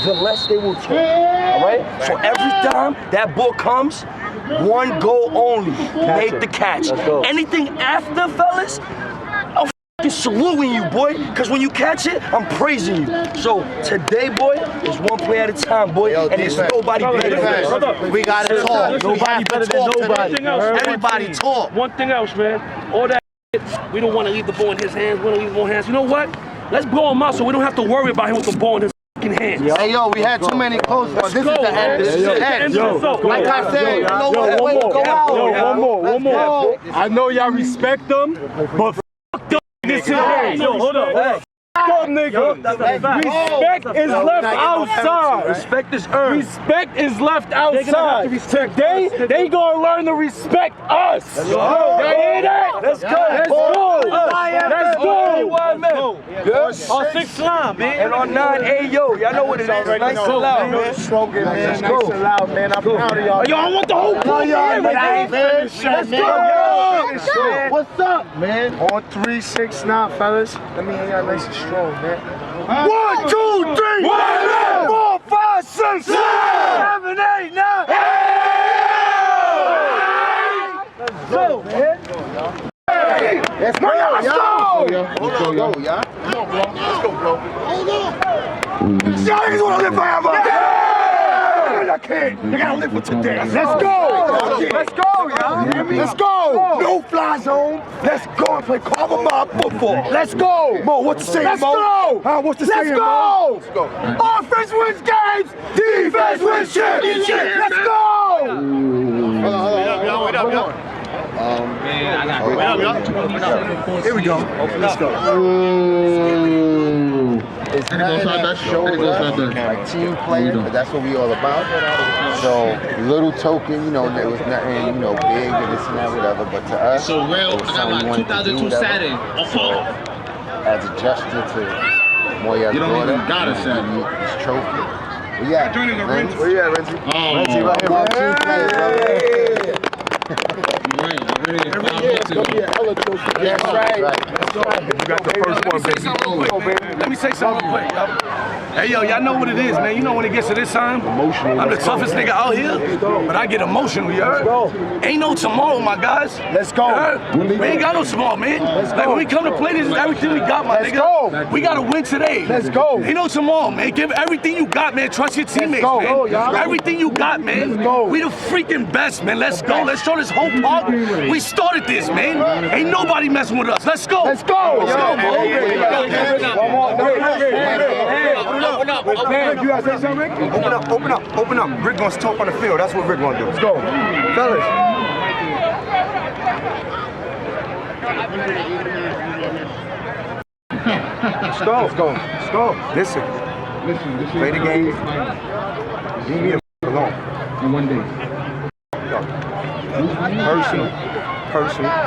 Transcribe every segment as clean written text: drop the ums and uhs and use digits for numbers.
the less they will talk. All right? So every time that ball comes, one goal only. Make the catch. Anything after, fellas, I'm f***ing saluting you, boy. Because when you catch it, I'm praising you. So today, boy, it's one play at a time, boy. And there's nobody better than us. We got to talk. Nobody better than nobody. Everybody talk. One thing else, man. All that we don't want to leave the ball in his hands. We don't leave the ball in his hands. You know what? Let's blow him out so we don't have to worry about him with the ball in his hands. Hey, yo, we had too many close ones. This is the end. This is the end. Like I said, you know what? Wait, go out. One more. I know y'all respect them, but f*** them niggas today. Yo, hold up. Them niggas. Respect is left outside. Respect is earned. Respect is left outside. Today, they gonna learn to respect us. Y'all hear that? Let's go. Let's go. Let's go. Yes. On 6 line, man. And on 9, hey, yo, y'all know what it is. Nice and loud, man. Slogan, man. Nice and loud, man. I'm proud of y'all. Yo, I want the whole ball. Let's go. What's up, man? On 3, 6, 9, fellas. Let me hear y'all nice and strong, man. 1, 2, 3, 4, 5, 6, 7, 8, 9. Let's go, man. Let's go, y'all. Let's go, y'all. Let's go, bro. Y'all niggas wanna live forever? I can't. They gotta live for today. Let's go. Let's go, y'all. Let's go. No fly zone. Let's go and play carver mob football. Let's go. Mo, what's the saying, Let's Mo? go. What's the Let's saying, go. Mo? Let's go. Offense wins games. Defense wins championships. Let's go. Wait up. Here we go. Let's go. It's that show like team players, but that's what we all about. So little token, you know, there was nothing, you know, big and this and that, whatever. But to us, so real. I got my 2002 Saturn. So as a gesture to Moya's You don't daughter, even got a Saturn. this trophy. Where you at, Renzi? Where you at, Renzi? Oh, Renzi right here, my team players, brother. That's right. You got the first one, baby. Let me say something real quick, y'all. Hey, yo, y'all know what it is, man. You know when it gets to this time, I'm the toughest nigga out here, but I get emotional, you heard? Ain't no tomorrow, my guys. Let's go. We ain't got no tomorrow, man. Like, when we come to play, this is everything we got, my nigga. go. We got to win today. Let's go. Ain't no tomorrow, man. Give everything you got, man. Trust your teammates, go. man. Go, y'all. Everything you got, man. Let's go. We the freaking best, man. Let's go. Let's show this whole park. We started this, man. Ain't nobody messing with us. Let's go. Let's go. Let's go, bro. Open up. You guys say something, Rick? Open up. Rick gonna talk on the field. That's what Rick gonna do. Let's go. Fellas. Let's go. Listen. Play the game. Leave me alone. in one day. Personal.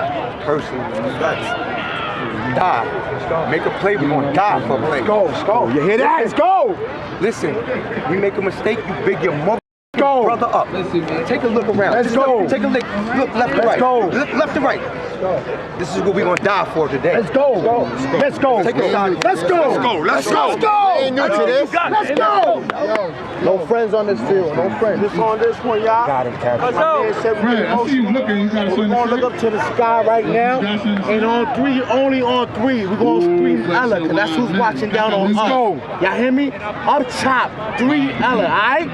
Die. Make a play, we're gonna die for a play. Let's go. You hear that? Let's go. Listen, we make a mistake, you big your mother. Brother up. Take a look around. Let's go. Take a look left to right. Let's go. Left to right. This is what we're gonna die for today. Let's go. Let's go. Take a shot. Let's go. Let's go. Ain't new to this. Let's go. No friends on this field. No friends. Just on this one, y'all. Got him, Captain. Right, I see you looking. You gotta We're gonna look up to the sky right now, and on three, only on three, we're gonna scream Ella, cause that's who's watching down on us. Let's go. Y'all hear me? Up top, 3 Ella, alright?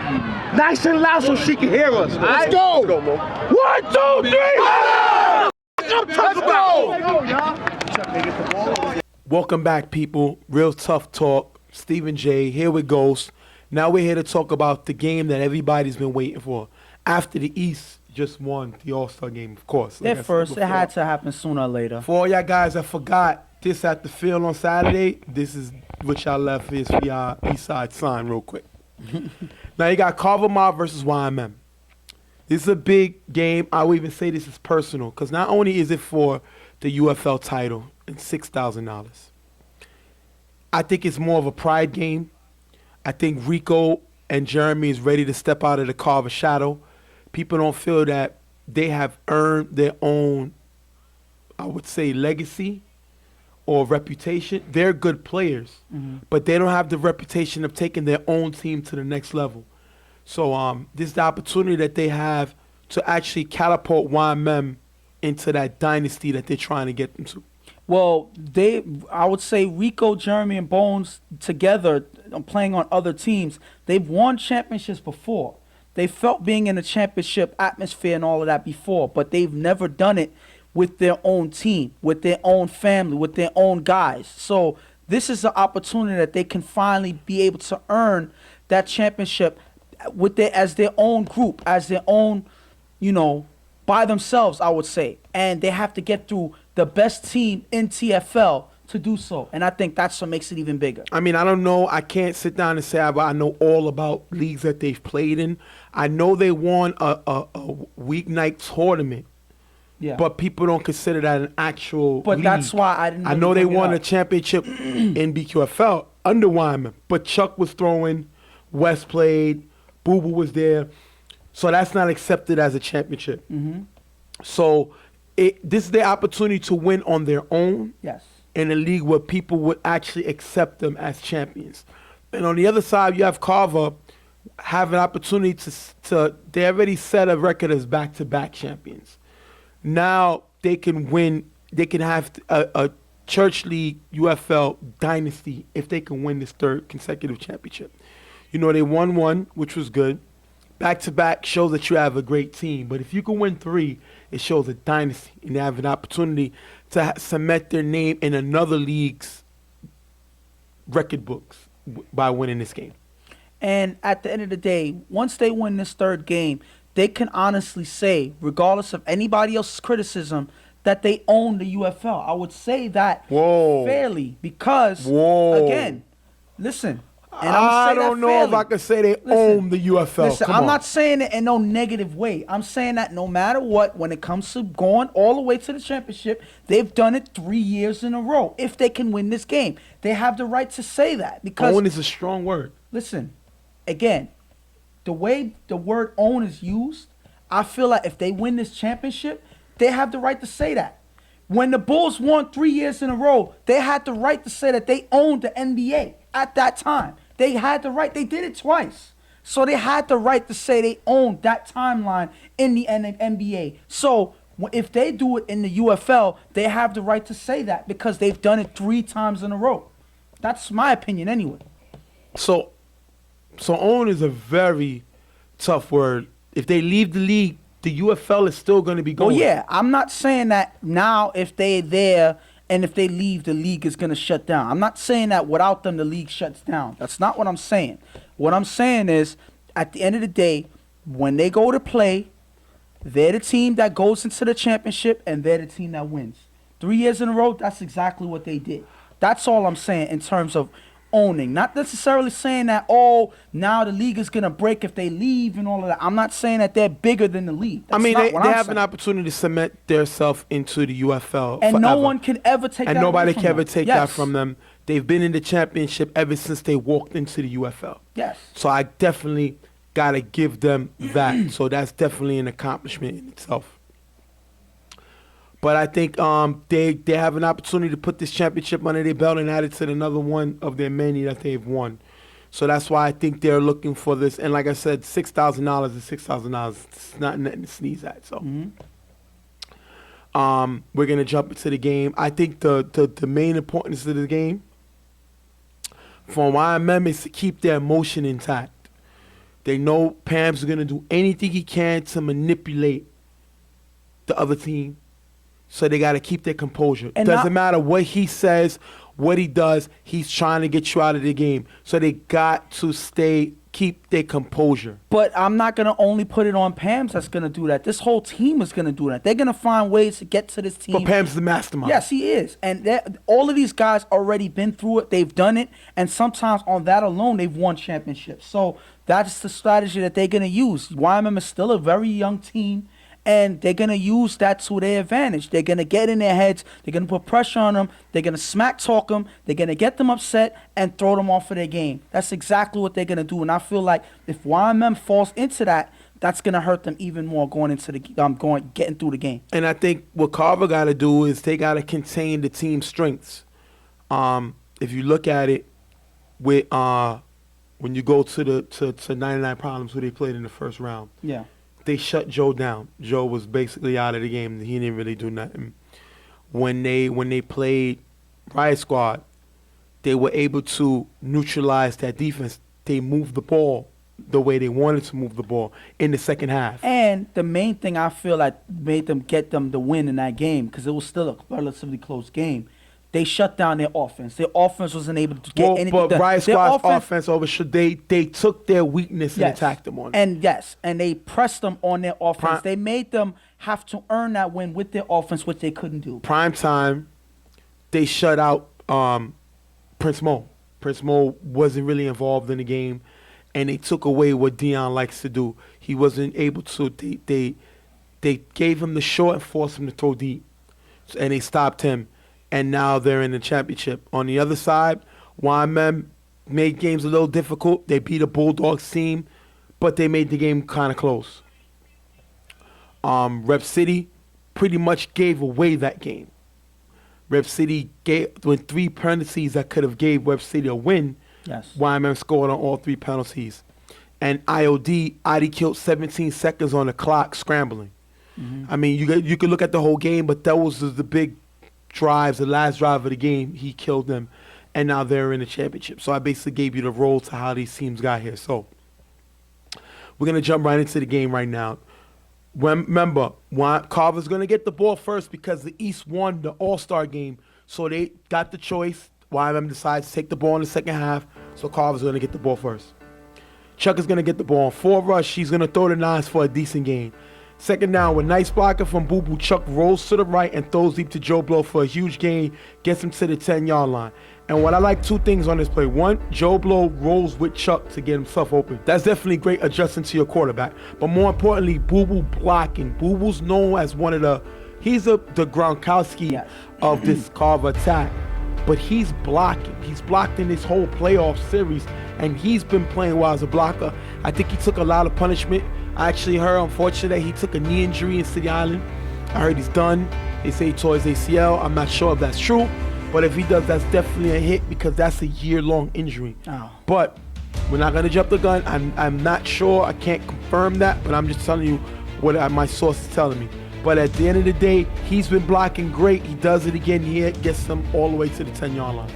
Nice and loud so she can hear us. Let's go. 1, 2, 3. Let's go. Welcome back, people. Real Tough Talk. Stephen J. here with Ghost. Now we're here to talk about the game that everybody's been waiting for. After the East just won the All-Star game, of course. At first, it had to happen sooner or later. For all y'all guys that forgot this at the field on Saturday, this is what y'all left is for y'all East Side sign real quick. Now you got Carver Mob versus YMM. This is a big game. I would even say this is personal because not only is it for the UFL title and $6,000, I think it's more of a pride game. I think Rico and Jeremy is ready to step out of the Carver shadow. People don't feel that they have earned their own, I would say, legacy or reputation. They're good players, but they don't have the reputation of taking their own team to the next level. So this is the opportunity that they have to actually catapult YMM into that dynasty that they're trying to get them to. Well, I would say Rico, Jeremy, and Bones together, playing on other teams, they've won championships before. They felt being in a championship atmosphere and all of that before, but they've never done it with their own team, with their own family, with their own guys. So this is an opportunity that they can finally be able to earn that championship with as their own group, as their own, by themselves, I would say. And they have to get through the best team in TFL to do so. And I think that's what makes it even bigger. I mean, I don't know. I can't sit down and say I know all about leagues that they've played in. I know they won a weeknight tournament. Yeah. But people don't consider that an actual But league. that's why I didn't I know they bring it won a up. championship in BQFL under Wyman. But Chuck was throwing, West played, Boo Boo was there. So that's not accepted as a championship. So this is their opportunity to win on their own. Yes. In a league where people would actually accept them as champions. And on the other side, you have Carver have an opportunity to they already set a record as back-to-back champions. Now they can win, they can have a church league UFL dynasty if they can win this third consecutive championship. They won one, which was good. Back-to-back shows that you have a great team. But if you can win 3, it shows a dynasty. And they have an opportunity to cement their name in another league's record books by winning this game. And at the end of the day, once they win this third game, they can honestly say, regardless of anybody else's criticism, that they own the UFL. I would say that fairly because, again, listen. And I don't know if I can say they own the UFL. Listen, I'm not saying it in no negative way. I'm saying that no matter what, when it comes to going all the way to the championship, they've done it 3 years in a row. If they can win this game, they have the right to say that. Because own is a strong word. Listen, again, the way the word own is used, I feel like if they win this championship, they have the right to say that. When the Bulls won 3 years in a row, they had the right to say that they owned the NBA at that time. They had the right. They did it twice. So they had the right to say they owned that timeline in the NBA. So if they do it in the UFL, they have the right to say that because they've done it 3 times in a row. That's my opinion anyway. So own is a very tough word. If they leave the league, the UFL is still going to be going. Oh, yeah. I'm not saying that now if they're there and if they leave, the league is going to shut down. I'm not saying that without them, the league shuts down. That's not what I'm saying. What I'm saying is, at the end of the day, when they go to play, they're the team that goes into the championship, and they're the team that wins. 3 years in a row, that's exactly what they did. That's all I'm saying in terms of owning. Not necessarily saying that, now the league is going to break if they leave and all of that. I'm not saying that they're bigger than the league. That's they have saying. an opportunity to cement themselves into the UFL and forever. no one can ever take that and nobody away from can ever them. take that from them. They've been in the championship ever since they walked into the UFL. Yes. So I definitely got to give them that. So that's definitely an accomplishment in itself. But I think they have an opportunity to put this championship under their belt and add it to another one of their many that they've won. So that's why I think they're looking for this. And like I said, $6,000 is $6,000. It's not nothing to sneeze at. So we're going to jump into the game. I think the main importance of the game for YMM is to keep their emotion intact. They know Pam's going to do anything he can to manipulate the other team. So they got to keep their composure. It doesn't matter what he says, what he does, he's trying to get you out of the game. So they got to keep their composure. But I'm not going to only put it on Pam's that's going to do that. This whole team is going to do that. They're going to find ways to get to this team. But Pam's the mastermind. Yes, he is. And all of these guys already been through it. They've done it. And sometimes on that alone, they've won championships. So that's the strategy that they're going to use. YMM is still a very young team. And they're going to use that to their advantage. They're going to get in their heads. They're going to put pressure on them. They're going to smack talk them. They're going to get them upset and throw them off of their game. That's exactly what they're going to do. And I feel like if YMM falls into that, that's going to hurt them even more going into getting through the game. And I think what Carver got to do is they got to contain the team's strengths. If you look at it with when you go to 99 Problems, who they played in the first round, Yeah. they shut Joe down. Joe was basically out of the game. He didn't really do nothing. When they played Riot Squad, they were able to neutralize that defense. They moved the ball the way they wanted to move the ball in the second half. And the main thing I feel like made them get them the win in that game, because it was still a relatively close game, they shut down their offense. Their offense wasn't able to get anything but done. Riot Squad's offense they took their weakness and attacked them on it. And they pressed them on their offense. They made them have to earn that win with their offense, which they couldn't do. Prime time, they shut out Prince Mo. Prince Mo wasn't really involved in the game, and they took away what Dion likes to do. He wasn't able to. They gave him the short and forced him to throw deep, and they stopped him. And now they're in the championship. On the other side, YMM made games a little difficult. They beat a Bulldogs team, but they made the game kind of close. Rep City pretty much gave away that game. Rep City with 3 penalties that could have gave Rep City a win. Yes. YMM scored on all 3 penalties. And IOD killed 17 seconds on the clock scrambling. Mm-hmm. I mean, you could look at the whole game, but that was the big drives, the last drive of the game. He killed them, and now they're in the championship. So I basically gave you the roll to how these teams got here. So we're going to jump right into the game right now. Remember, Carver's going to get the ball first because the East won the All-Star game, so they got the choice. YMM decides to take the ball in the second half, so Carver's going to get the ball first. Chuck is going to get the ball on 4 rush. He's going to throw the 9s for a decent gain. Second down with nice blocking from Boo Boo. Chuck rolls to the right and throws deep to Joe Blow for a huge gain, gets him to the 10-yard line. And what I like, 2 things on this play. 1, Joe Blow rolls with Chuck to get himself open. That's definitely great adjusting to your quarterback. But more importantly, Boo Boo blocking. Boo Boo's known as one of he's the Gronkowski of this Carver attack. But he's blocking. He's blocked in this whole playoff series, and he's been playing well as a blocker. I think he took a lot of punishment. I actually heard, unfortunately, he took a knee injury in City Island. I heard he's done. They say he tore his ACL. I'm not sure if that's true. But if he does, that's definitely a hit because that's a year-long injury. Oh. But we're not going to jump the gun. I'm not sure. I can't confirm that, but I'm just telling you what my source is telling me. But at the end of the day, he's been blocking great. He does it again here, gets them all the way to the 10-yard line.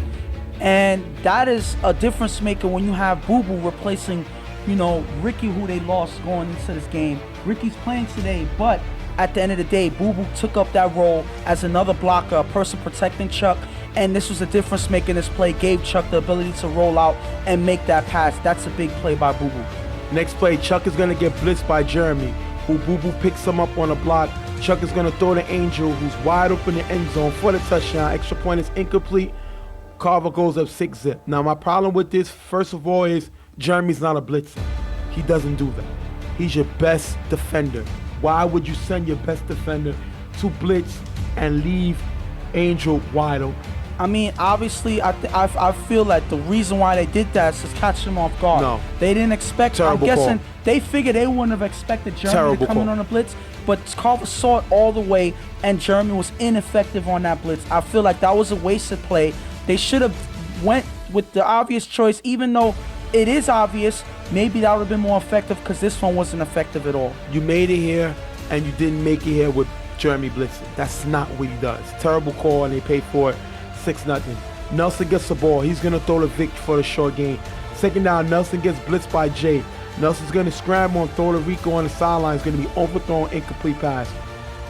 And that is a difference maker when you have Boo Boo replacing, Ricky, who they lost going into this game. Ricky's playing today, but at the end of the day, Boo Boo took up that role as another blocker, a person protecting Chuck, and this was a difference maker in this play, gave Chuck the ability to roll out and make that pass. That's a big play by Boo Boo. Next play, Chuck is going to get blitzed by Jeremy, who Boo Boo picks him up on a block. Chuck is going to throw the Angel, who's wide open in the end zone for the touchdown. Extra point is incomplete. Carver goes up 6-zip. Now, my problem with this, first of all, is Jeremy's not a blitzer. He doesn't do that. He's your best defender. Why would you send your best defender to blitz and leave Angel wide open? I mean, obviously, I feel like the reason why they did that is to catch them off guard. No. They didn't expect. Terrible I'm guessing call. they figured they wouldn't have expected Jeremy Terrible to come in call. on a blitz, but Carver saw it all the way, and Jeremy was ineffective on that blitz. I feel like that was a wasted play. They should have went with the obvious choice, even though it is obvious. Maybe that would have been more effective because this one wasn't effective at all. You made it here, and you didn't make it here with Jeremy blitzing. That's not what he does. Terrible call, and they paid for it. 6-0. Nelson gets the ball. He's going to throw the Vic for the short gain. Second down, Nelson gets blitzed by Jay. Nelson's going to scramble and throw to Rico on the sideline. It's going to be overthrown, incomplete pass.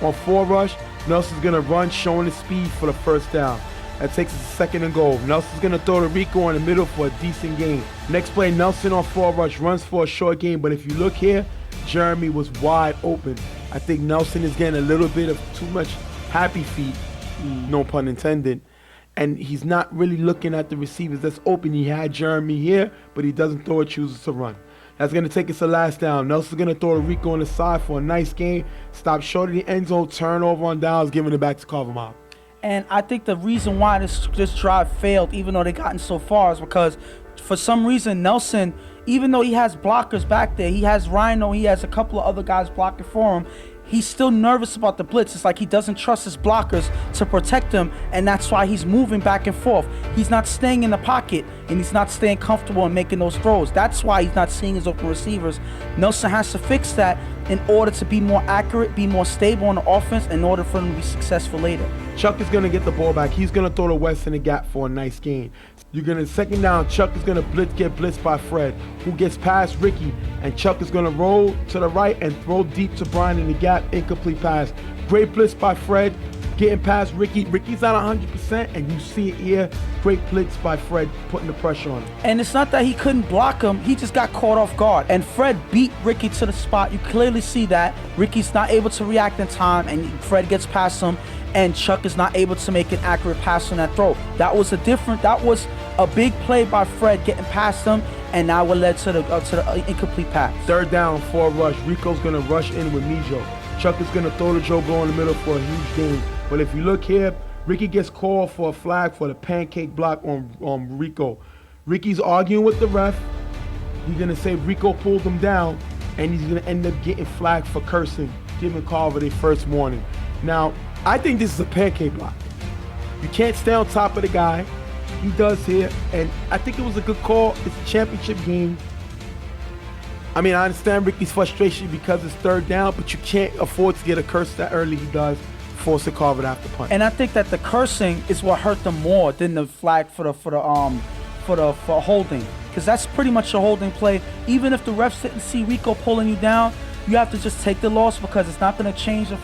On 4 rush, Nelson's going to run, showing his speed for the first down. That takes us to 2nd and goal. Nelson's going to throw to Rico in the middle for a decent gain. Next play, Nelson on 4 rush runs for a short gain. But if you look here, Jeremy was wide open. I think Nelson is getting a little bit of too much happy feet, no pun intended. And he's not really looking at the receivers that's open. He had Jeremy here, but he doesn't throw it, chooses to run. That's going to take us to last down. Nelson's going to throw to Rico on the side for a nice gain. Stop short of the end zone, turnover on downs, giving it back to Carver Mob. And I think the reason why this drive failed, even though they gotten so far, is because for some reason Nelson, even though he has blockers back there, he has Rhino, he has a couple of other guys blocking for him, he's still nervous about the blitz. It's like he doesn't trust his blockers to protect him, and that's why he's moving back and forth. He's not staying in the pocket, and he's not staying comfortable and making those throws. That's why he's not seeing his open receivers. Nelson has to fix that in order to be more accurate, be more stable on the offense, in order for him to be successful later. Chuck is going to get the ball back. He's going to throw to West in the gap for a nice gain. You're going to second down. Chuck is going to get blitzed by Fred, who gets past Ricky, and Chuck is going to roll to the right and throw deep to Brian in the gap. Incomplete pass. Great blitz by Fred, getting past Ricky. Ricky's not 100%, and you see it here. Great blitz by Fred, putting the pressure on him. And it's not that he couldn't block him, he just got caught off guard. And Fred beat Ricky to the spot. You clearly see that. Ricky's not able to react in time, and Fred gets past him, and Chuck is not able to make an accurate pass on that throw. That was a big play by Fred getting past him, and now it led to the incomplete pass. Third down, 4 rush. Rico's going to rush in with Mijo. Chuck is going to throw to Joe Blow in the middle for a huge gain. But if you look here, Ricky gets called for a flag for the pancake block on Rico. Ricky's arguing with the ref. He's going to say Rico pulled him down, and he's going to end up getting flagged for cursing, giving Carver their first warning. Now, I think this is a pancake block. You can't stay on top of the guy. He does here, and I think it was a good call. It's a championship game. I mean, I understand Ricky's frustration because it's third down, but you can't afford to get a curse that early. He does, force a Carver to have to punt. And I think that the cursing is what hurt them more than the flag for holding, because that's pretty much a holding play. Even if the refs didn't see Rico pulling you down, you have to just take the loss because it's not going to change the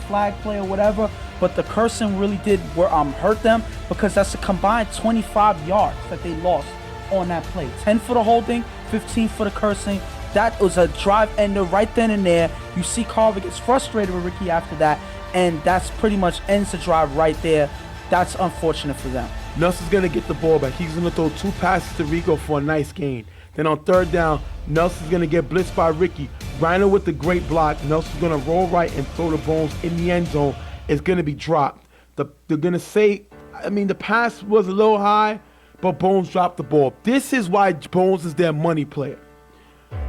flag play or whatever. But the cursing really did hurt them, because that's a combined 25 yards that they lost on that play. 10 for the holding, 15 for the cursing. That was a drive ender right then and there. You see Carver gets frustrated with Ricky after that, and that's pretty much ends the drive right there. That's unfortunate for them. Nelson's going to get the ball back. He's going to throw 2 passes to Rico for a nice gain. Then on third down, Nelson's going to get blitzed by Ricky. Rhino with the great block. Nelson's going to roll right and throw the Bones in the end zone. It's going to be dropped. They're going to say, I mean, the pass was a little high, but Bones dropped the ball. This is why Bones is their money player.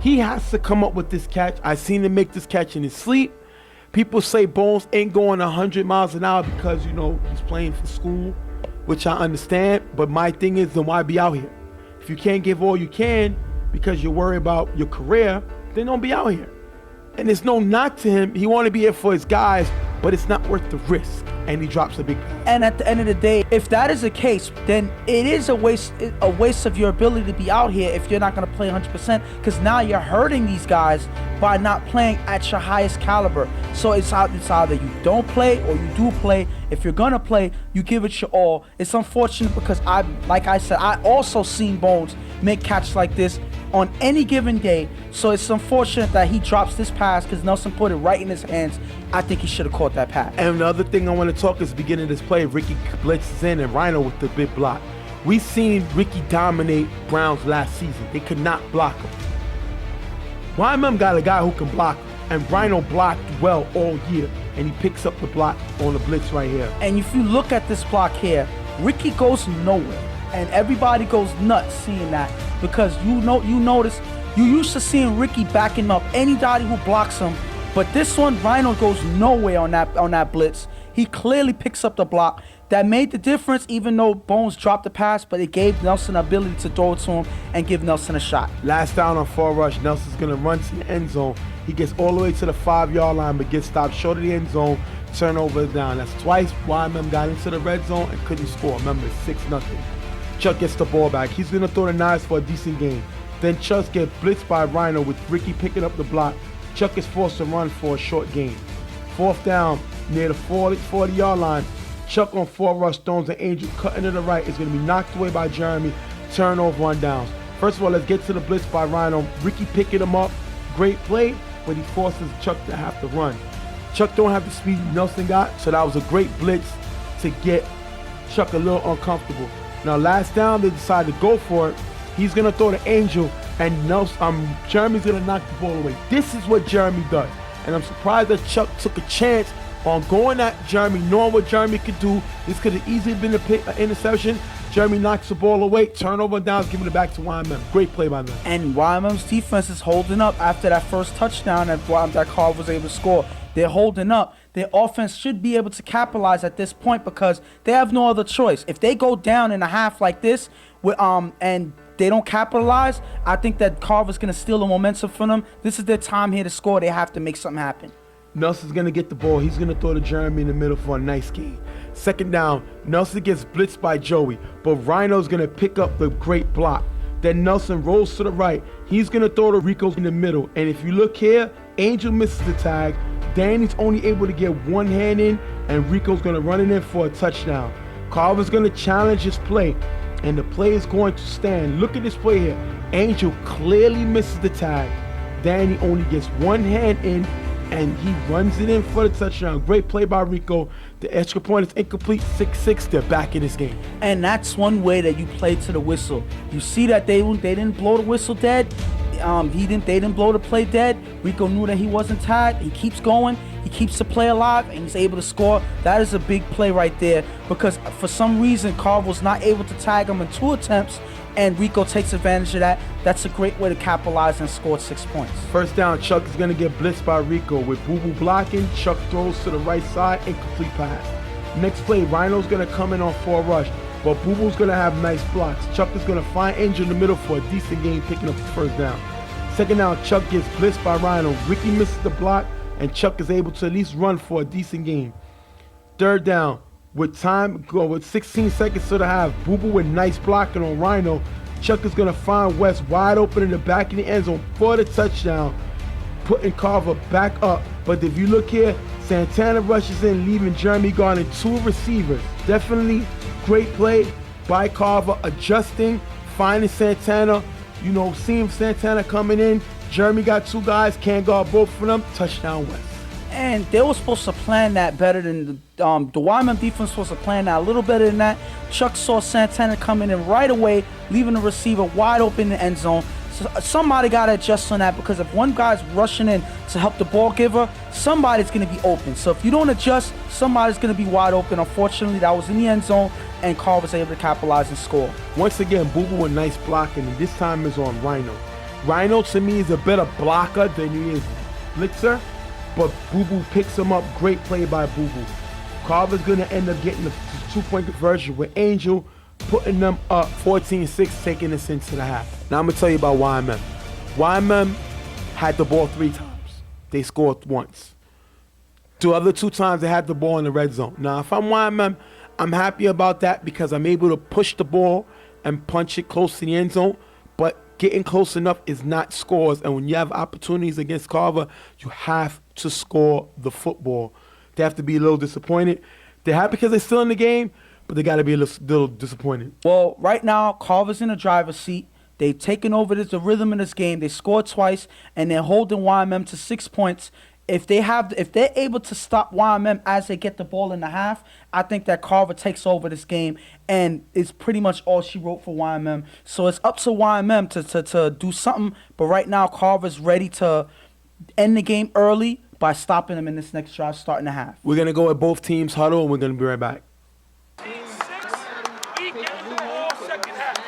He has to come up with this catch. I seen him make this catch in his sleep. People say Bones ain't going 100 miles an hour because, you know, he's playing for school, which I understand. But my thing is, then why be out here? If you can't give all you can because you're worried about your career, then don't be out here. And there's no knock to him. He want to be here for his guys, but it's not worth the risk. And he drops a big pass. And at the end of the day, if that is the case, then it is a waste of your ability to be out here if you're not going to play 100%, because now you're hurting these guys by not playing at your highest caliber. So it's either you don't play or you do play. If you're going to play, you give it your all. It's unfortunate because like I said, I also seen Bones make catches like this on any given day. So it's unfortunate that he drops this pass because Nelson put it right in his hands. I think he should have caught that pass. And the other thing I want to talk is the beginning of this play. Ricky blitzes in and Rhino with the big block. We seen Ricky dominate Browns last season. They could not block him. YMM got a guy who can block him, and Rhino blocked well all year, and he picks up the block on the blitz right here. And if you look at this block here, Ricky goes nowhere, and everybody goes nuts seeing that, because you notice you used to seeing Ricky backing up anybody who blocks him, but this one Rhino goes nowhere on that blitz. He clearly picks up the block. That made the difference, even though Bones dropped the pass, but it gave Nelson the ability to throw it to him and give Nelson a shot. Last down on 4 rush, Nelson's going to run to the end zone. He gets all the way to the 5-yard line, but gets stopped short of the end zone. Turnover down. That's twice YMM got into the red zone and couldn't score. Remember, it's 6-0. Chuck gets the ball back. He's going to throw the knives for a decent game. Then Chuck gets blitzed by Rhino with Ricky picking up the block. Chuck is forced to run for a short gain. 4th down near the 40-yard line. Chuck on 4 rush throws an angel cutting to the right. Is going to be knocked away by Jeremy. Turnover, run downs. First of all, let's get to the blitz by Rhino. Ricky picking him up. Great play, but he forces Chuck to have to run. Chuck don't have the speed Nelson got, so that was a great blitz to get Chuck a little uncomfortable. Now, last down, they decide to go for it. He's going to throw the angel, and Jeremy's going to knock the ball away. This is what Jeremy does. And I'm surprised that Chuck took a chance on going at Jeremy, knowing what Jeremy could do. This could have easily been an interception. Jeremy knocks the ball away, turnover downs, giving it back to YMM. Great play by them. And YMM's defense is holding up after that first touchdown that Carver was able to score. they're holding up. Their offense should be able to capitalize at this point because they have no other choice. If they go down in a half like this, and they don't capitalize, I think that Carver's going to steal the momentum from them. This is their time here to score. They have to make something happen. Nelson's going to get the ball. He's going to throw to Jeremy in the middle for a nice gain. Second down, Nelson gets blitzed by Joey, but Rhino's going to pick up the great block. Then Nelson rolls to the right. He's going to throw to Rico in the middle. And if you look here, Angel misses the tag. Danny's only able to get one hand in, and Rico's going to run it in for a touchdown. Carver's going to challenge his play, and the play is going to stand. Look at this play here. Angel clearly misses the tag. Danny only gets one hand in, and he runs it in for the touchdown. Great play by Rico. The extra point is incomplete. 6-6. They're back in this game. And that's one way that you play to the whistle. You see that they didn't blow the whistle dead. They didn't blow the play dead. Rico knew that he wasn't tagged. He keeps going. He keeps the play alive, and he's able to score. That is a big play right there because for some reason Carver was not able to tag him in 2 attempts, and Rico takes advantage of that. That's a great way to capitalize and score 6 points. First down, Chuck is going to get blitzed by Rico with Boo Boo blocking. Chuck throws to the right side, incomplete pass. Next play, Rhino's going to come in on 4 rush, but Boo Boo's going to have nice blocks. Chuck is going to find Angel in the middle for a decent game, picking up the first down. Second down, Chuck gets blitzed by Rhino. Ricky misses the block, and Chuck is able to at least run for a decent game. Third down, with 16 seconds to the half, Boo Boo with nice blocking on Rhino. Chuck is going to find West wide open in the back of the end zone for the touchdown, putting Carver back up. But if you look here, Santana rushes in, leaving Jeremy Garner 2 receivers. Definitely great play by Carver, adjusting, finding Santana, seeing Santana coming in. Jeremy got 2 guys, can't guard both of them, touchdown West. And they were supposed to plan that better than the YMM defense was supposed to plan that a little better than that. Chuck saw Santana coming in right away, leaving the receiver wide open in the end zone. So somebody got to adjust on that because if one guy's rushing in to help the ball giver, somebody's going to be open. So if you don't adjust, somebody's going to be wide open. Unfortunately, that was in the end zone, and Carl was able to capitalize and score. Once again, Boo Boo with nice blocking, and this time is on Rhino. Rhino, to me, is a better blocker than he is blitzer, but Boo Boo picks him up. Great play by Boo Boo. Carver's going to end up getting the 2-point conversion with Angel putting them up 14-6, taking us into the half. Now I'm going to tell you about YMM. YMM had the ball 3 times. They scored once. The other 2 times they had the ball in the red zone. Now, if I'm YMM, I'm happy about that because I'm able to push the ball and punch it close to the end zone, but getting close enough is not scores, and when you have opportunities against Carver, you have to score the football. They have to be a little disappointed. They're happy because they're still in the game, but they got to be a little disappointed. Well, right now, Carver's in the driver's seat. They've taken over the rhythm in this game. They scored twice, and they're holding YMM to 6 points. If they're able to stop YMM as they get the ball in the half, I think that Carver takes over this game, and it's pretty much all she wrote for YMM. So it's up to YMM to do something, but right now Carver's ready to end the game early by stopping them in this next drive, starting the half. We're going to go at both teams' huddle, and we're going to be right back. We get the ball second half.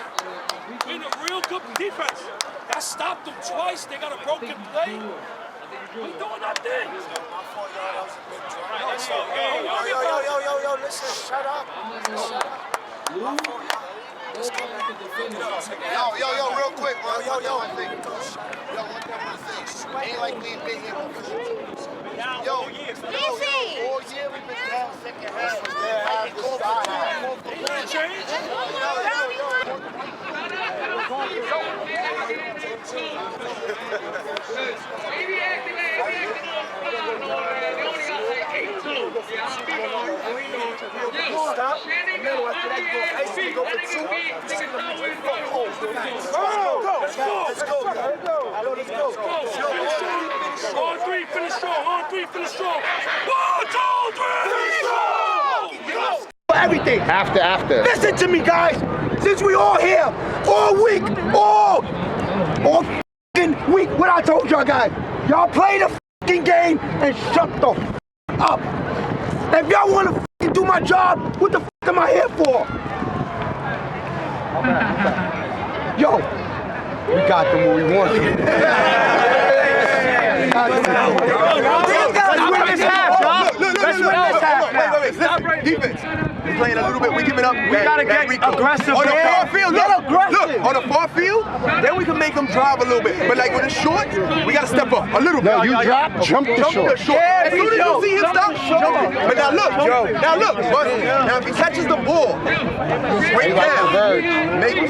We're in a real good defense. That stopped them twice. They got a broken play. We doing our thing. Yo, listen, shut up. Just come back and defend it. Yo, real quick, bro. Yo. One thing. Ain't like we ain't been here before. Yo, all year we've been down second half. Stop. Middle after that, go for 2. Let's go. On 3, finish strong. 1, 2, 3, finish strong. Everything. After. Listen to me, guys. Since we all here, all week, all f***ing week, what I told y'all guys, y'all play the f***ing game and shut the f*** up. If y'all want to f***ing do my job, what the f*** am I here for? Yo, we got them what we want. Let's win this playing a little bit. We giving up. We gotta get aggressive. On the far field, Get look, aggressive. on the far field, then we can make them drive a little bit. But like when it's short, we gotta step up a little bit. No, you drop, jump the short. Yeah, as soon as you see him stop, jump it. But now look, now if he catches the ball, break down.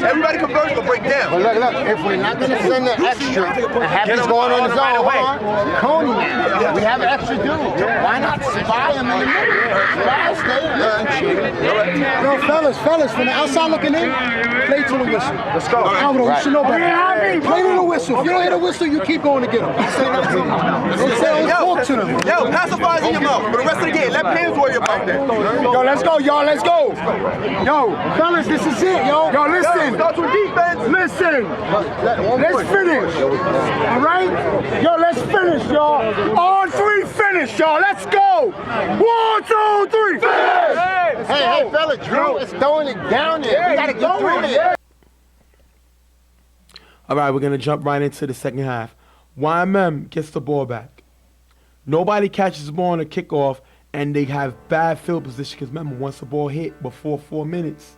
Everybody converge, but break down. But look, if we're not going to send the extra and have this going on his own, Coney, we have an extra dude. Why not spy him in the middle? Yo, fellas, from the outside looking in, play to the whistle. Let's go. Alvaro, you should know better. Play to the whistle. If you don't hear the whistle, you keep going to get him. Don't say nothing to them. Don't say, talk to them. Yo, pacifiers in your mouth. For the rest of the game, let Pams worry about that. Yo, let's go, y'all. Let's go. Yo, fellas, this is it, yo. Yo, listen. Starts with defense. Listen. Let's finish. All right? Yo, let's finish, y'all. On three, finish, y'all. Let's go. 1, 2, 3, finish. Hey, fella, Drew is throwing it down there. We got to get through there. All right, we're going to jump right into the second half. YMM gets the ball back. Nobody catches the ball on a kickoff, and they have bad field position because remember, once the ball hit before 4 minutes,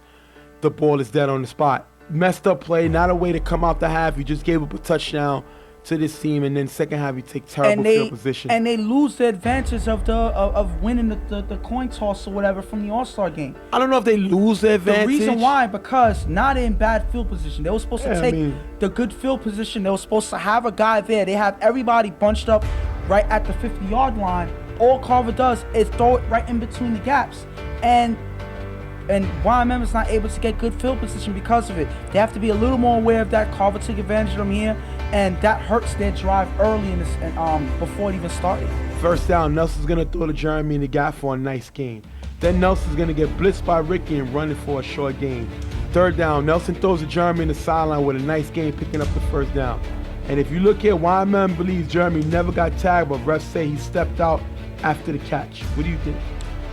the ball is dead on the spot. Messed up play, not a way to come out the half. You just gave up a touchdown to this team, and then second half you take terrible field position. And they lose the advantage of winning the coin toss or whatever from the All-Star game. I don't know if they lose the advantage. The reason why, because not in bad field position. They were supposed to take the good field position. They were supposed to have a guy there. They have everybody bunched up right at the 50-yard line. All Carver does is throw it right in between the gaps. And YMM is not able to get good field position because of it. They have to be a little more aware of that. Carver took advantage of them here, and that hurts their drive early in this before it even started. First down, Nelson's gonna throw to Jeremy in the gap for a nice gain. Then Nelson's gonna get blitzed by Ricky and running for a short gain. Third down, Nelson throws to Jeremy in the sideline with a nice gain, picking up the first down. And if you look here, YMM believes Jeremy never got tagged, but refs say he stepped out after the catch. What do you think?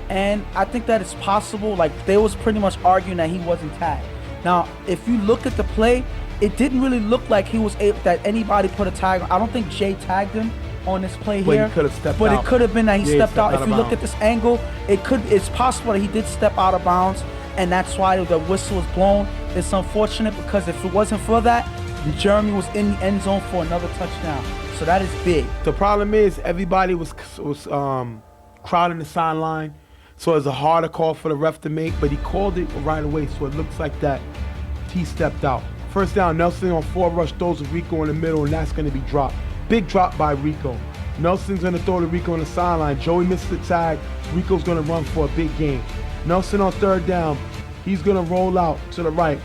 And I think that it's possible. Like, they was pretty much arguing that he wasn't tagged. Now, if you look at the play, it didn't really look like he was able, that anybody put a tag on. I don't think Jay tagged him on this play here. But he could have stepped out. But it could have been that he stepped out. If you look at this angle, it's possible that he did step out of bounds, and that's why the whistle was blown. It's unfortunate because if it wasn't for that, Jeremy was in the end zone for another touchdown. So that is big. The problem is everybody was crowding the sideline. So it's a harder call for the ref to make, but he called it right away, so it looks like that he stepped out. First down, Nelson on 4 rush throws to Rico in the middle, and that's going to be dropped. Big drop by Rico. Nelson's going to throw to Rico on the sideline. Joey misses the tag. Rico's going to run for a big gain. Nelson on third down. He's going to roll out to the right.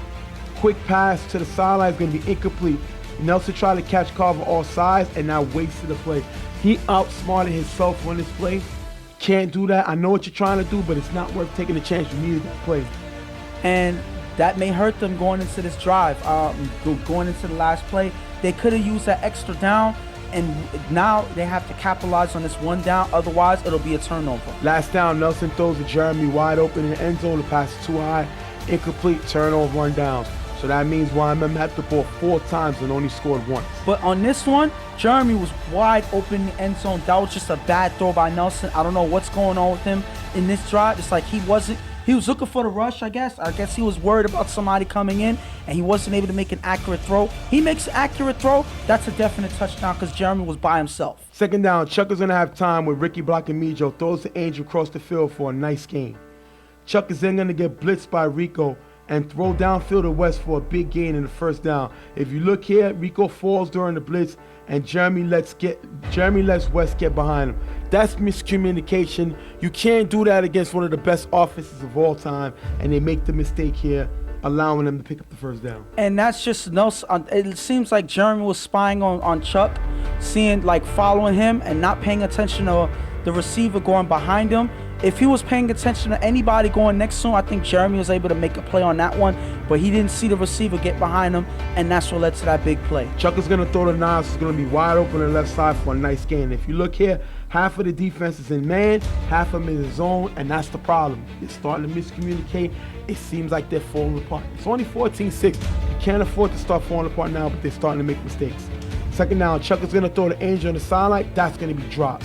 Quick pass to the sideline is going to be incomplete. Nelson tried to catch Carver all sides and now wasted the play. He outsmarted himself on this play. Can't do that. I know what you're trying to do, but it's not worth taking the chance. You needed that play. And that may hurt them going into this drive, going into the last play. They could have used that extra down, and now they have to capitalize on this one down. Otherwise, it'll be a turnover. Last down, Nelson throws to Jeremy wide open in the end zone. The pass is too high. Incomplete, turnover, run down. So that means YMM had the ball 4 times and only scored once. But on this one, Jeremy was wide open in the end zone. That was just a bad throw by Nelson. I don't know what's going on with him in this drive. It's like he was looking for the rush, I guess. I guess he was worried about somebody coming in, and he wasn't able to make an accurate throw. He makes an accurate throw. That's a definite touchdown because Jeremy was by himself. Second down, Chuck is going to have time with Ricky blocking Mijo. Throws to Angel across the field for a nice gain. Chuck is then going to get blitzed by Rico and throw downfield to West for a big gain in the first down. If you look here, Rico falls during the blitz, and Jeremy lets West get behind him. That's miscommunication. You can't do that against one of the best offenses of all time, and they make the mistake here, allowing them to pick up the first down. And that's just it seems like Jeremy was spying on Chuck, following him and not paying attention to the receiver going behind him. If he was paying attention to anybody going next to him, I think Jeremy was able to make a play on that one, but he didn't see the receiver get behind him, and that's what led to that big play. Chuck is going to throw the knives. It's going to be wide open on the left side for a nice gain. If you look here, half of the defense is in man, half of them is in zone, and that's the problem. They're starting to miscommunicate. It seems like they're falling apart. It's only 14-6. You can't afford to start falling apart now, but they're starting to make mistakes. Second down, Chuck is going to throw the Angel on the sideline. That's going to be dropped.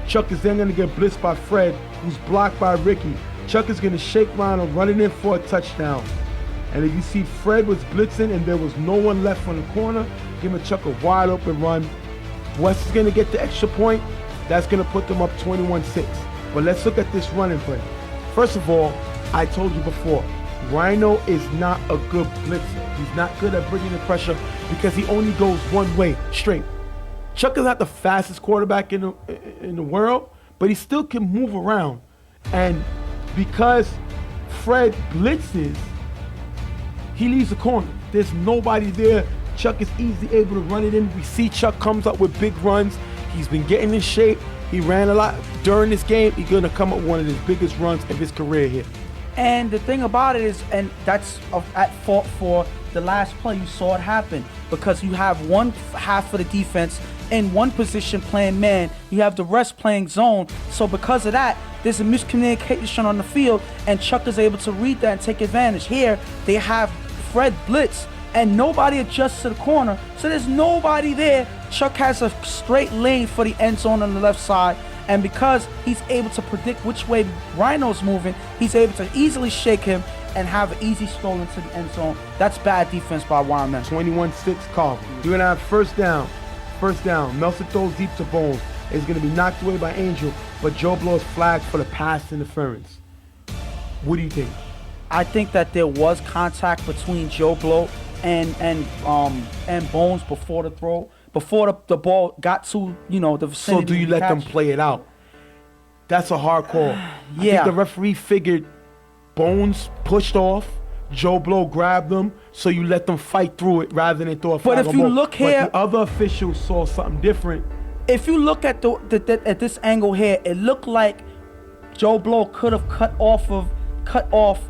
Chuck is then going to get blitzed by Fred, who's blocked by Ricky. Chuck is going to shake Rhino, run it in for a touchdown. And if you see Fred was blitzing and there was no one left on the corner, giving Chuck a wide open run. West is going to get the extra point. That's going to put them up 21-6. But let's look at this running play. First of all, I told you before, Rhino is not a good blitzer. He's not good at bringing the pressure because he only goes one way, straight. Chuck is not the fastest quarterback in the world, but he still can move around. And because Fred blitzes, he leaves the corner. There's nobody there. Chuck is easily able to run it in. We see Chuck comes up with big runs. He's been getting in shape. He ran a lot during this game. He's going to come up with one of his biggest runs of his career here. And the thing about it is, and that's at fault for the last play, you saw it happen because you have one half of the defense in one position playing man, you have the rest playing zone. So because of that, there's a miscommunication on the field, and Chuck is able to read that and take advantage. Here, they have Fred blitz, and nobody adjusts to the corner, so there's nobody there. Chuck has a straight lane for the end zone on the left side, and because he's able to predict which way Rhino's moving, he's able to easily shake him and have an easy stroll into the end zone. That's bad defense by Wyman. 21-6 Carver. You're going to have first down. First down. Nelson throws deep to Bones. It's going to be knocked away by Angel, but Joe blows flag for the pass interference. What do you think? I think that there was contact between Joe Blow and Bones before the throw, before the ball got to the vicinity. So do you let them play it out? That's a hard call. Yeah. I think the referee figured Bones pushed off, Joe Blow grabbed them, so you let them fight through it rather than throw a flag. But if you look here, but the other officials saw something different. If you look at at this angle here, it looked like Joe Blow could have cut off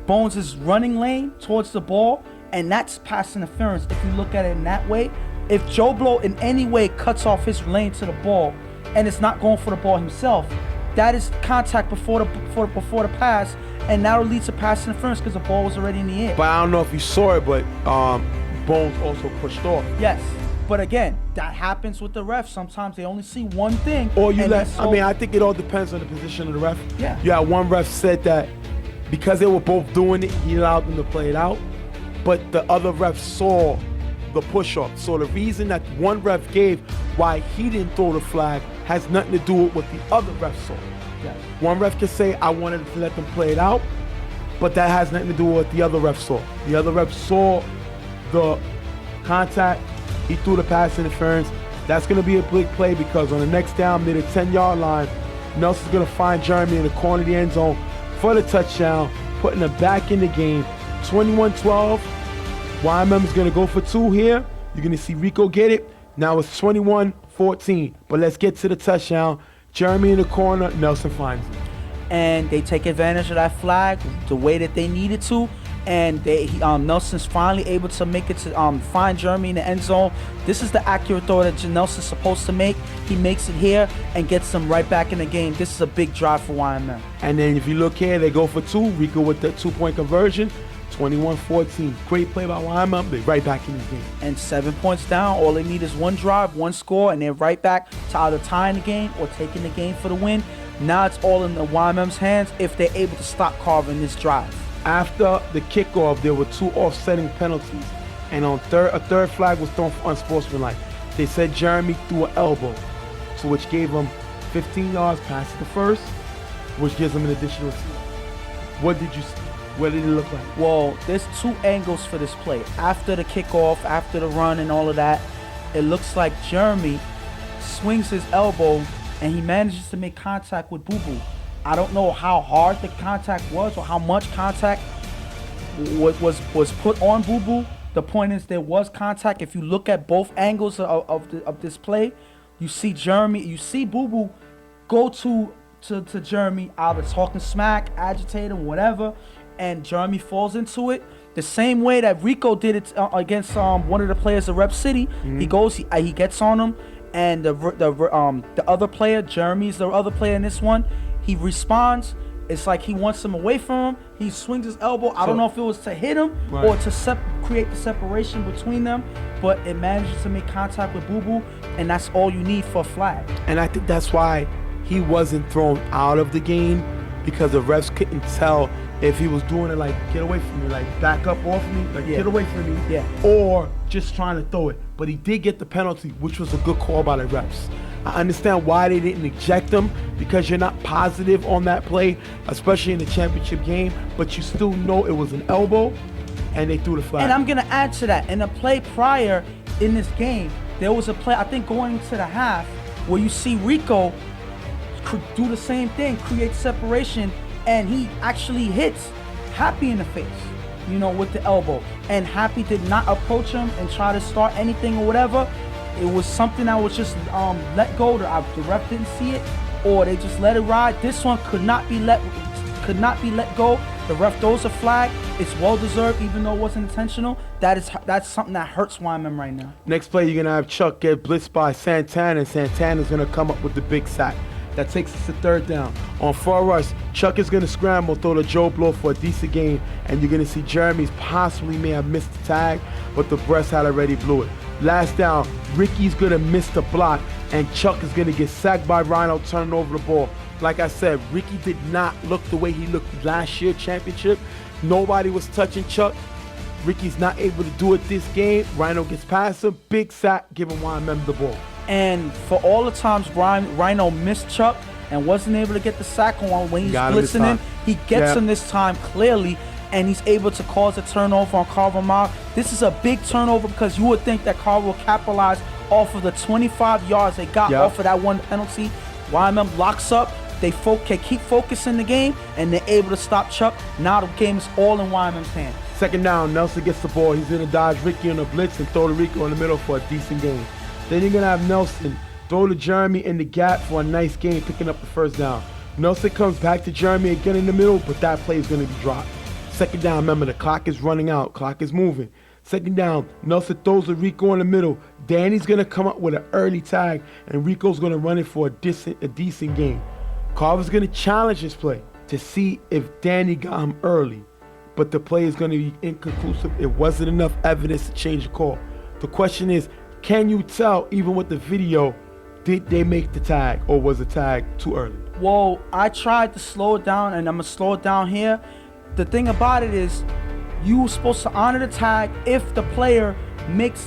Bones' running lane towards the ball, and that's pass interference. If you look at it in that way, if Joe Blow in any way cuts off his lane to the ball, and it's not going for the ball himself, that is contact before the pass, and that'll lead to pass interference because the ball was already in the air. But I don't know if you saw it, but Bones also pushed off. Yes. But again, that happens with the refs. Sometimes they only see one thing. Or you let, I think it all depends on the position of the ref. Yeah. You had one ref said that because they were both doing it, he allowed them to play it out. But the other ref saw the push-off. So the reason that one ref gave why he didn't throw the flag has nothing to do with what the other ref saw. Yes. One ref can say, I wanted to let them play it out, but that has nothing to do with what the other ref saw. The other ref saw the contact. He threw the pass interference. That's going to be a big play because on the next down near the 10-yard line, Nelson's going to find Jeremy in the corner of the end zone for the touchdown, putting them back in the game. 21-12. YMM is going to go for two here. You're going to see Rico get it. Now it's 21-14. But let's get to the touchdown. Jeremy in the corner. Nelson finds it. And they take advantage of that flag the way that they needed to. And Nelson's finally able to make it to find Jeremy in the end zone. This is the accurate throw that Nelson's supposed to make. He makes it here and gets them right back in the game. This is a big drive for YMM. And then if you look here, they go for two. Rico with the 2-point conversion. 21-14. Great play by YMM. They're right back in the game. And 7 points down. All they need is one drive, one score, and they're right back to either tying the game or taking the game for the win. Now it's all in the YMM's hands if they're able to stop Carver in this drive. After the kickoff, there were two offsetting penalties, and on a third flag was thrown for unsportsmanlike. They said Jeremy threw an elbow, so which gave him 15 yards past the first, which gives him an additional 2. What did you see? What did it look like? Well, there's two angles for this play. After the kickoff, after the run and all of that, it looks like Jeremy swings his elbow and he manages to make contact with Boo Boo. I don't know how hard the contact was or how much contact was put on Boo Boo. The point is there was contact. If you look at both angles of this play, you see Boo Boo go to Jeremy, either talking smack, agitating, whatever, and Jeremy falls into it. The same way that Rico did it against one of the players of Rep City. Mm-hmm. He gets on him, and the other player, Jeremy's the other player in this one. He responds. It's like he wants him away from him. He swings his elbow. I don't know if it was to hit him or to create the separation between them, but it manages to make contact with Boo Boo, and that's all you need for a flag. And I think that's why he wasn't thrown out of the game, because the refs couldn't tell if he was doing it like, get away from me, like back up off me, like get away from me, or just trying to throw it. But he did get the penalty, which was a good call by the refs. I understand why they didn't eject him, because you're not positive on that play, especially in the championship game, but you still know it was an elbow, and they threw the flag. And I'm going to add to that. In a play prior in this game, there was a play, I think going into the half, where you see Rico do the same thing, create separation, and he actually hits Happy in the face, you know, with the elbow. And Happy did not approach him and try to start anything or whatever. It was something that was just let go. The ref didn't see it, or they just let it ride. This one could not be let go. The ref throws a flag. It's well deserved, even though it wasn't intentional. That's something that hurts YMM right now. Next play, you're gonna have Chuck get blitzed by Santana, and Santana's gonna come up with the big sack. That takes us to third down. On far rush, Chuck is gonna scramble, throw the Joe blow for a decent gain, and you're gonna see Jeremy's possibly may have missed the tag, but the breast had already blew it. Last down, Ricky's gonna miss the block, and Chuck is gonna get sacked by Rhino turning over the ball. Like I said, Ricky did not look the way he looked last year championship. Nobody was touching Chuck. Ricky's not able to do it this game. Rhino gets past him, big sack, giving YMM the ball. And for all the times Rhino missed Chuck and wasn't able to get the sack on when he's blitzing him, he gets him this time clearly, and he's able to cause a turnover on Carver Mile. This is a big turnover, because you would think that Carver will capitalize off of the 25 yards they got off of that one penalty. YMM locks up. They can keep focusing the game, and they're able to stop Chuck. Now the game is all in YMM's hands. Second down, Nelson gets the ball. He's going to dodge Ricky on the blitz and throw to Rico in the middle for a decent gain. Then you're going to have Nelson throw to Jeremy in the gap for a nice gain, picking up the first down. Nelson comes back to Jeremy again in the middle, but that play is going to be dropped. Second down, remember, the clock is running out. Clock is moving. Second down, Nelson throws to Rico in the middle. Danny's going to come up with an early tag, and Rico's going to run it for a decent gain. Carver's going to challenge this play to see if Danny got him early, but the play is going to be inconclusive. It wasn't enough evidence to change the call. The question is, can you tell, even with the video, did they make the tag, or was the tag too early? Well, I tried to slow it down, and I'm going to slow it down here. The thing about it is, you were supposed to honor the tag if the player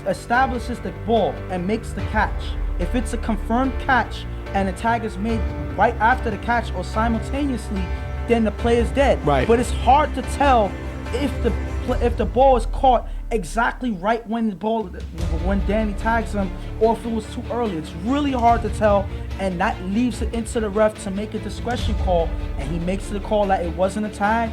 establishes the ball and makes the catch. If it's a confirmed catch and the tag is made right after the catch or simultaneously, then the play is dead. Right. But it's hard to tell if the ball is caught exactly right when Danny tags him, or if it was too early. It's really hard to tell, and that leaves it into the ref to make a discretion call, and he makes the call that it wasn't a tag,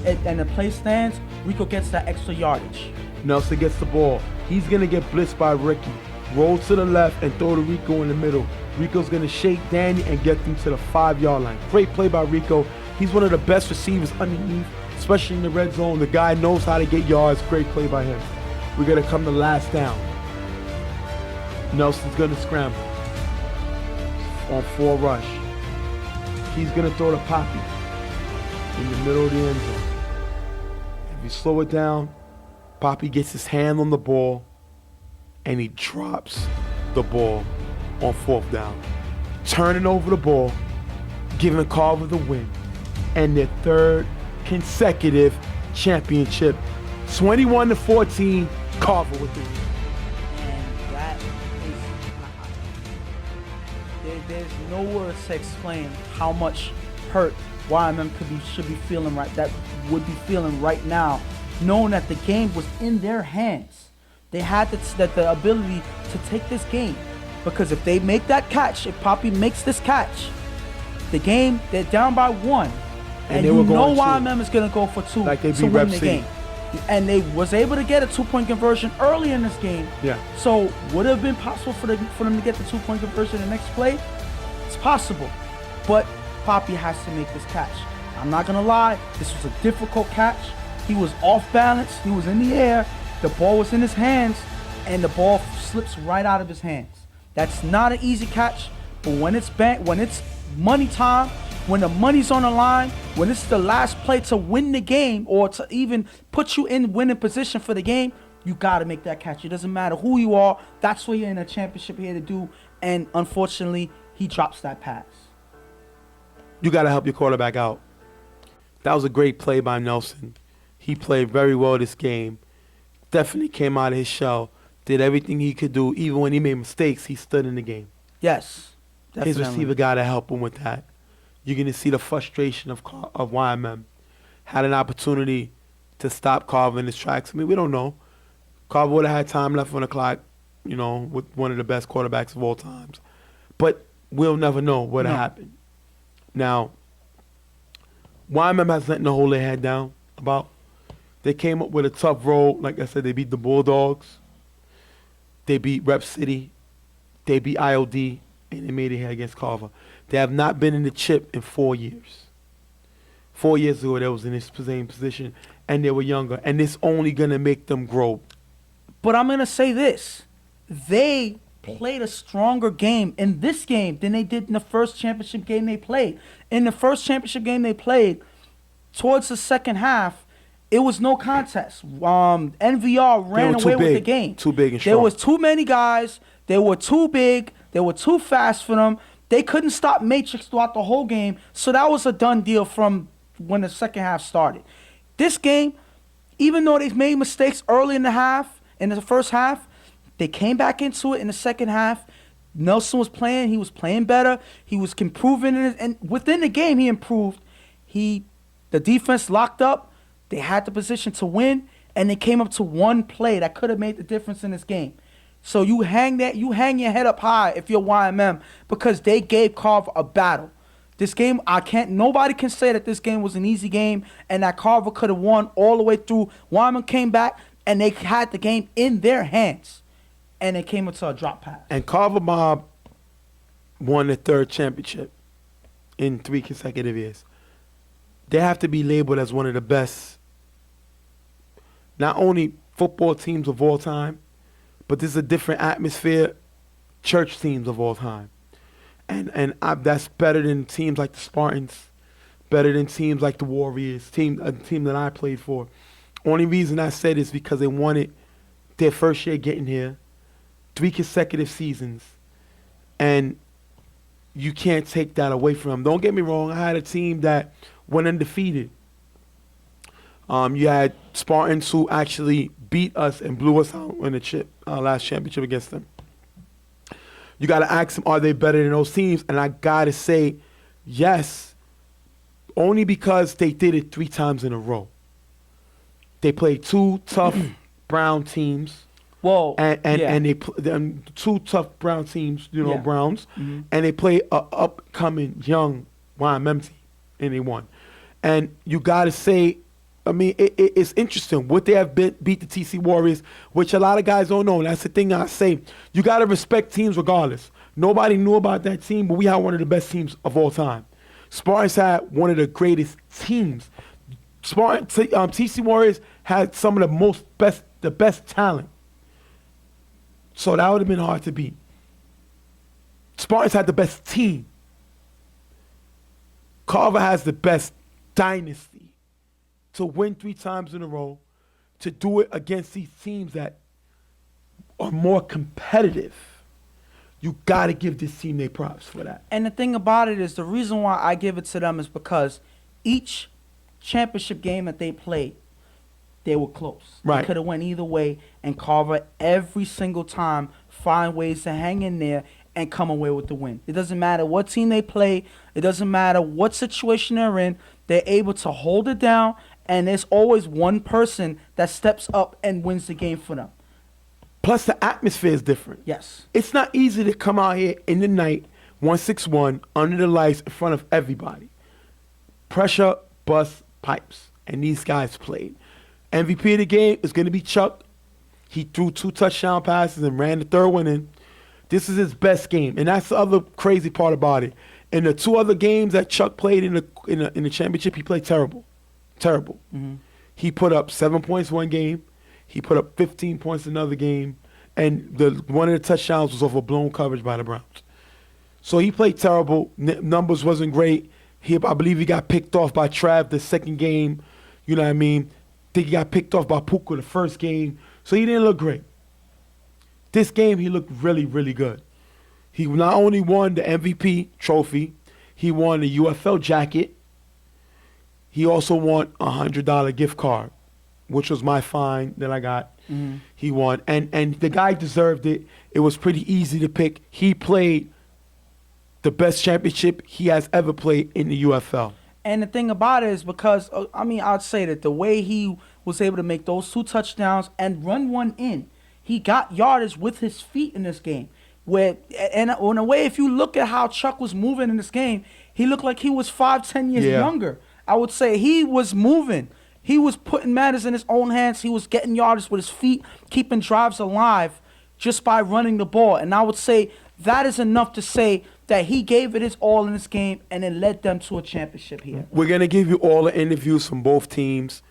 and the play stands. Rico gets that extra yardage. Nelson gets the ball. He's going to get blitzed by Ricky. Roll to the left and throw to Rico in the middle. Rico's going to shake Danny and get him to the 5-yard line. Great play by Rico. He's one of the best receivers underneath, especially in the red zone. The guy knows how to get yards. Great play by him. We're going to come to last down. Nelson's going to scramble on 4 rush. He's going to throw to Poppy in the middle of the end zone. If you slow it down, Poppy gets his hand on the ball, and he drops the ball on 4th down, turning over the ball, giving Carver the win, and their 3rd consecutive championship. 21-14, Carver with the win. And that is, there's no words to explain how much hurt YMM should be feeling right now, knowing that the game was in their hands. They had the ability to take this game, because if they make that catch, if Poppy makes this catch, the game, they're down by 1, and you know YMM is going to go for 2 like they to win the game. And they was able to get a 2-point conversion early in this game. Yeah. So would it have been possible for them to get the 2-point conversion in the next play? It's possible, but Poppy has to make this catch. I'm not gonna lie, this was a difficult catch. He was off balance. He was in the air. The ball was in his hands, and the ball slips right out of his hands. That's not an easy catch, but when it's money time, when the money's on the line, when it's the last play to win the game or to even put you in winning position for the game, you got to make that catch. It doesn't matter who you are. That's what you're in a championship here to do, and unfortunately, he drops that pass. You got to help your quarterback out. That was a great play by Nelson. He played very well this game. Definitely came out of his shell. Did everything he could do. Even when he made mistakes, he stood in the game. Yes. Definitely. His receiver got to help him with that. You're going to see the frustration of YMM. Had an opportunity to stop Carver in his tracks. I mean, we don't know. Carver would have had time left on the clock, you know, with one of the best quarterbacks of all times. But we'll never know what happened. Now, YMM has nothing to hold their head down about. They came up with a tough role. Like I said, they beat the Bulldogs. They beat Rep City. They beat IOD. And they made it here against Carver. They have not been in the chip in 4 years. 4 years ago, they was in this same position, and they were younger. And it's only going to make them grow. But I'm going to say this. They played a stronger game in this game than they did in the first championship game they played. In the first championship game they played, towards the second half, it was no contest. NVR ran away with the game. Too big and strong. There was too many guys. They were too big. They were too fast for them. They couldn't stop Matrix throughout the whole game. So that was a done deal from when the second half started. This game, even though they made mistakes early in the first half, they came back into it in the second half. Nelson was playing. He was playing better. He was improving. And within the game, he improved. The defense locked up. They had the position to win. And they came up to one play that could have made the difference in this game. So you hang your head up high if you're YMM because they gave Carver a battle. This game, nobody can say that this game was an easy game and that Carver could have won all the way through. YMM came back and they had the game in their hands and they came into a drop pass. And Carver Mob won the third championship in 3 consecutive years. They have to be labeled as one of the best, not only football teams of all time, but this is a different atmosphere, church teams of all time. And that's better than teams like the Spartans, better than teams like the Warriors, a team that I played for. Only reason I said is because they wanted their first year getting here, 3 consecutive seasons, and you can't take that away from them. Don't get me wrong, I had a team that went undefeated. You had Spartans who actually beat us and blew us out in the last championship against them. You got to ask them, are they better than those teams? And I got to say, yes, only because they did it 3 times in a row. They played 2 tough Brown teams. Whoa. And they 2 tough Brown teams, Browns. Mm-hmm. And they played an upcoming young YMM team, and they won. And you got to say, I mean, it's interesting. Would they have beat the TC Warriors, which a lot of guys don't know. And that's the thing I say. You got to respect teams regardless. Nobody knew about that team, but we had one of the best teams of all time. Spartans had one of the greatest teams. TC Warriors had some of the best talent. So that would have been hard to beat. Spartans had the best team. Carver has the best dynasty. To win 3 times in a row, to do it against these teams that are more competitive, you got to give this team their props for that. And the thing about it is the reason why I give it to them is because each championship game that they played, they were close. Right. They could have went either way, and Carver every single time find ways to hang in there and come away with the win. It doesn't matter what team they play. It doesn't matter what situation they're in. They're able to hold it down. And there's always one person that steps up and wins the game for them. Plus, the atmosphere is different. Yes. It's not easy to come out here in the night, 161, under the lights, in front of everybody. Pressure, bust, pipes. And these guys played. MVP of the game is going to be Chuck. He threw 2 touchdown passes and ran the 3rd one in. This is his best game. And that's the other crazy part about it. In the 2 other games that Chuck played in the championship, he played terrible. Terrible. Mm-hmm. He put up 7 points one game. He put up 15 points another game. And one of the touchdowns was off a blown coverage by the Browns. So he played terrible. Numbers wasn't great. I believe he got picked off by Trav the second game. You know what I mean? I think he got picked off by Puka the first game. So he didn't look great. This game, he looked really, really good. He not only won the MVP trophy, he won the UFL jacket. He also won a $100 gift card, which was my fine that I got. He won, and the guy deserved it. It was pretty easy to pick. He played the best championship he has ever played in the UFL. And the thing about it is because, I'd say that the way he was able to make those 2 touchdowns and run one in, he got yardage with his feet in this game. And in a way, if you look at how Chuck was moving in this game, he looked like he was 5-10 years younger. I would say he was moving. He was putting matters in his own hands. He was getting yardage with his feet, keeping drives alive just by running the ball. And I would say that is enough to say that he gave it his all in this game and it led them to a championship here. We're going to give you all the interviews from both teams.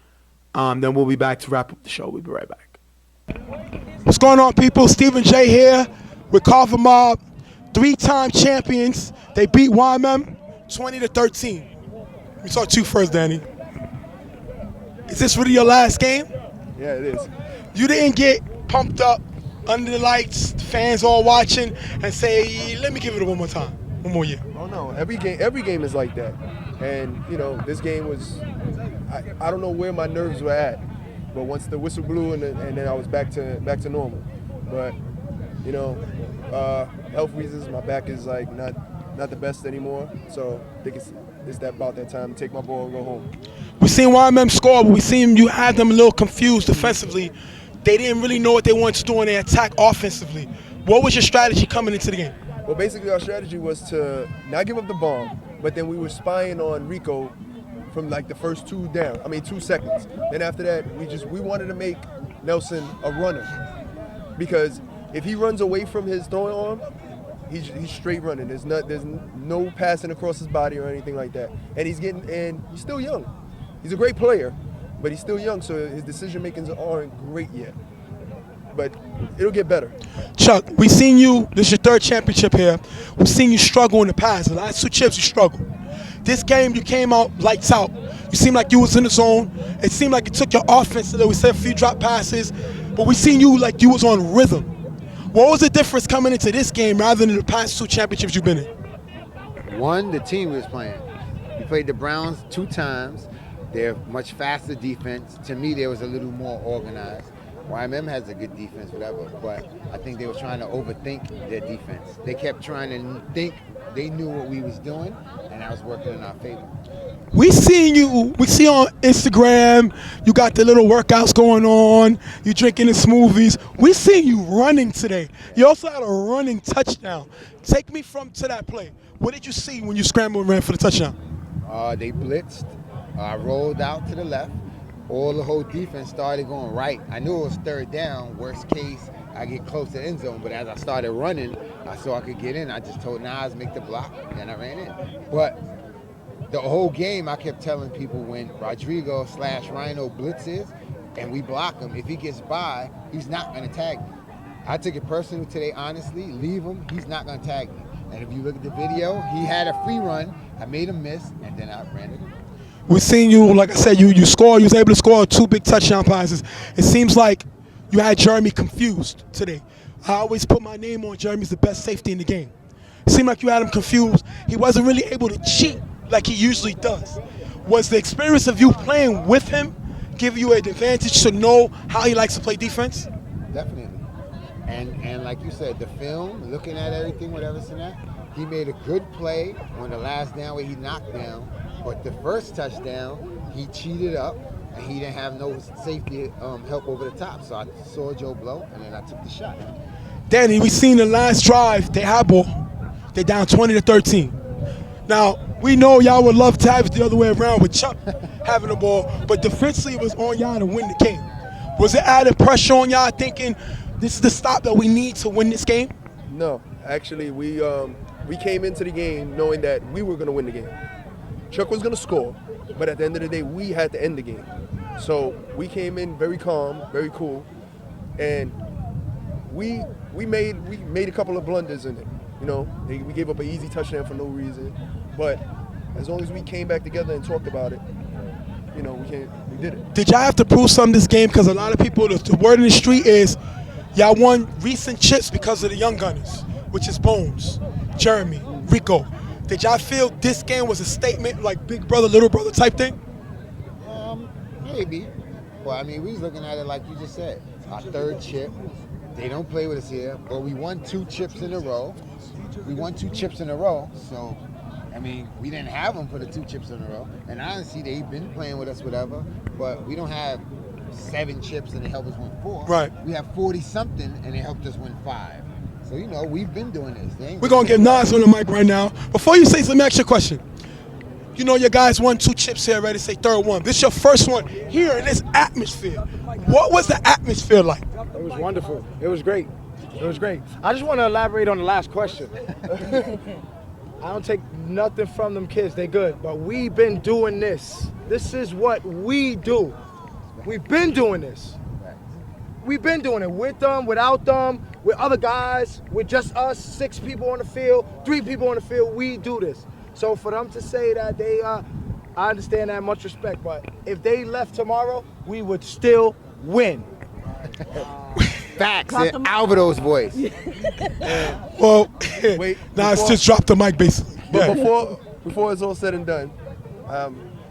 Then we'll be back to wrap up the show. We'll be right back. What's going on, people? Stephen J here with Carver Mob, 3-time champions. They beat YMM 20-13. We saw you first, Danny. Is this really your last game? Yeah, it is. You didn't get pumped up under the lights, fans all watching, and say, let me give it one more time, one more year. Oh no, every game is like that. And this game was, I don't know where my nerves were at, but once the whistle blew and then I was back to normal. But health reasons, my back is like not the best anymore. So I think it's about that time to take my ball and go home. We seen YMM score, but we seen you had them a little confused defensively. They didn't really know what they wanted to do in their attack offensively. What was your strategy coming into the game? Well, basically our strategy was to not give up the bomb, but then we were spying on Rico from like the first 2 seconds. Then after that, we wanted to make Nelson a runner, because if he runs away from his throwing arm, he's straight running. There's no passing across his body or anything like that. And he's still young. He's a great player, but he's still young, so his decision makings aren't great yet. But it'll get better. Chuck, we seen you, this is your 3rd championship here. We've seen you struggle in the past. The last 2 chips you struggled. This game you came out lights out. You seemed like you was in the zone. It seemed like it took your offense. We said a few drop passes, but we seen you like you was on rhythm. What was the difference coming into this game rather than the past 2 championships you've been in? One, the team we was playing. We played the Browns 2 times. They're much faster defense. To me, they was a little more organized. YMM has a good defense, whatever, but I think they were trying to overthink their defense. They kept trying to think they knew what we was doing, and that was working in our favor. We see on Instagram, you got the little workouts going on, you drinking the smoothies. We seen you running today. You also had a running touchdown. Take me to that play. What did you see when you scrambled and ran for the touchdown? They blitzed. I rolled out to the left. The whole defense started going right. I knew it was 3rd down. Worst case, I get close to the end zone. But as I started running, I saw I could get in. I just told Nas, make the block, and I ran in. But the whole game, I kept telling people when Rodrigo/Rhino blitzes and we block him, if he gets by, he's not going to tag me. I took it personally today, honestly. Leave him, he's not going to tag me. And if you look at the video, he had a free run. I made him miss, and then I ran it in. We seen you, like I said, you scored. You was able to score 2 big touchdown passes. It seems like you had Jeremy confused today. I always put my name on Jeremy's the best safety in the game. It seemed like you had him confused. He wasn't really able to cheat like he usually does. Was the experience of you playing with him give you an advantage to know how he likes to play defense? Definitely. And like you said, the film, looking at everything, whatever, and that, he made a good play on the last down where he knocked down. But the first touchdown, he cheated up, and he didn't have no safety help over the top. So I saw Joe blow, and then I took the shot. Danny, we seen the last drive, they had ball. They down 20-13. Now, we know y'all would love to have it the other way around with Chuck having the ball, but defensively it was on y'all to win the game. Was it added pressure on y'all thinking this is the stop that we need to win this game? No, actually, we came into the game knowing that we were going to win the game. Chuck was going to score, but at the end of the day, we had to end the game. So we came in very calm, very cool, and we made a couple of blunders in it. We gave up an easy touchdown for no reason, but as long as we came back together and talked about it, we did it. Did y'all have to prove something this game? Because a lot of people, the word in the street is y'all won recent chips because of the young gunners, which is Bones, Jeremy, Rico. Did y'all feel this game was a statement like big brother, little brother type thing? Maybe. Well, I mean, we was looking at it like you just said. Our third chip. They don't play with us here, but we won 2 chips in a row. So, I mean, we didn't have them for the 2 chips in a row. And honestly, they've been playing with us, whatever. But we don't have 7 chips and they help us win 4. Right. We have 40-something and they helped us win 5. So, you know, we've been doing this. We're going to get Nas on the mic right now. Before you say some extra question, you know your guys won 2 chips here, ready to say third one. This is your first one here in this atmosphere. What was the atmosphere like? It was wonderful. It was great. It was great. I just want to elaborate on the last question. I don't take nothing from them kids. They good. But we've been doing this. This is what we do. We've been doing this. We've been doing it with them, without them, with other guys, with just us, 6 people on the field, 3 people on the field. We do this. So for them to say that they I understand that, much respect. But if they left tomorrow, we would still win. Facts in Alvado's voice. Well, Wait, Nas just dropped the mic, basically. But before it's all said and done,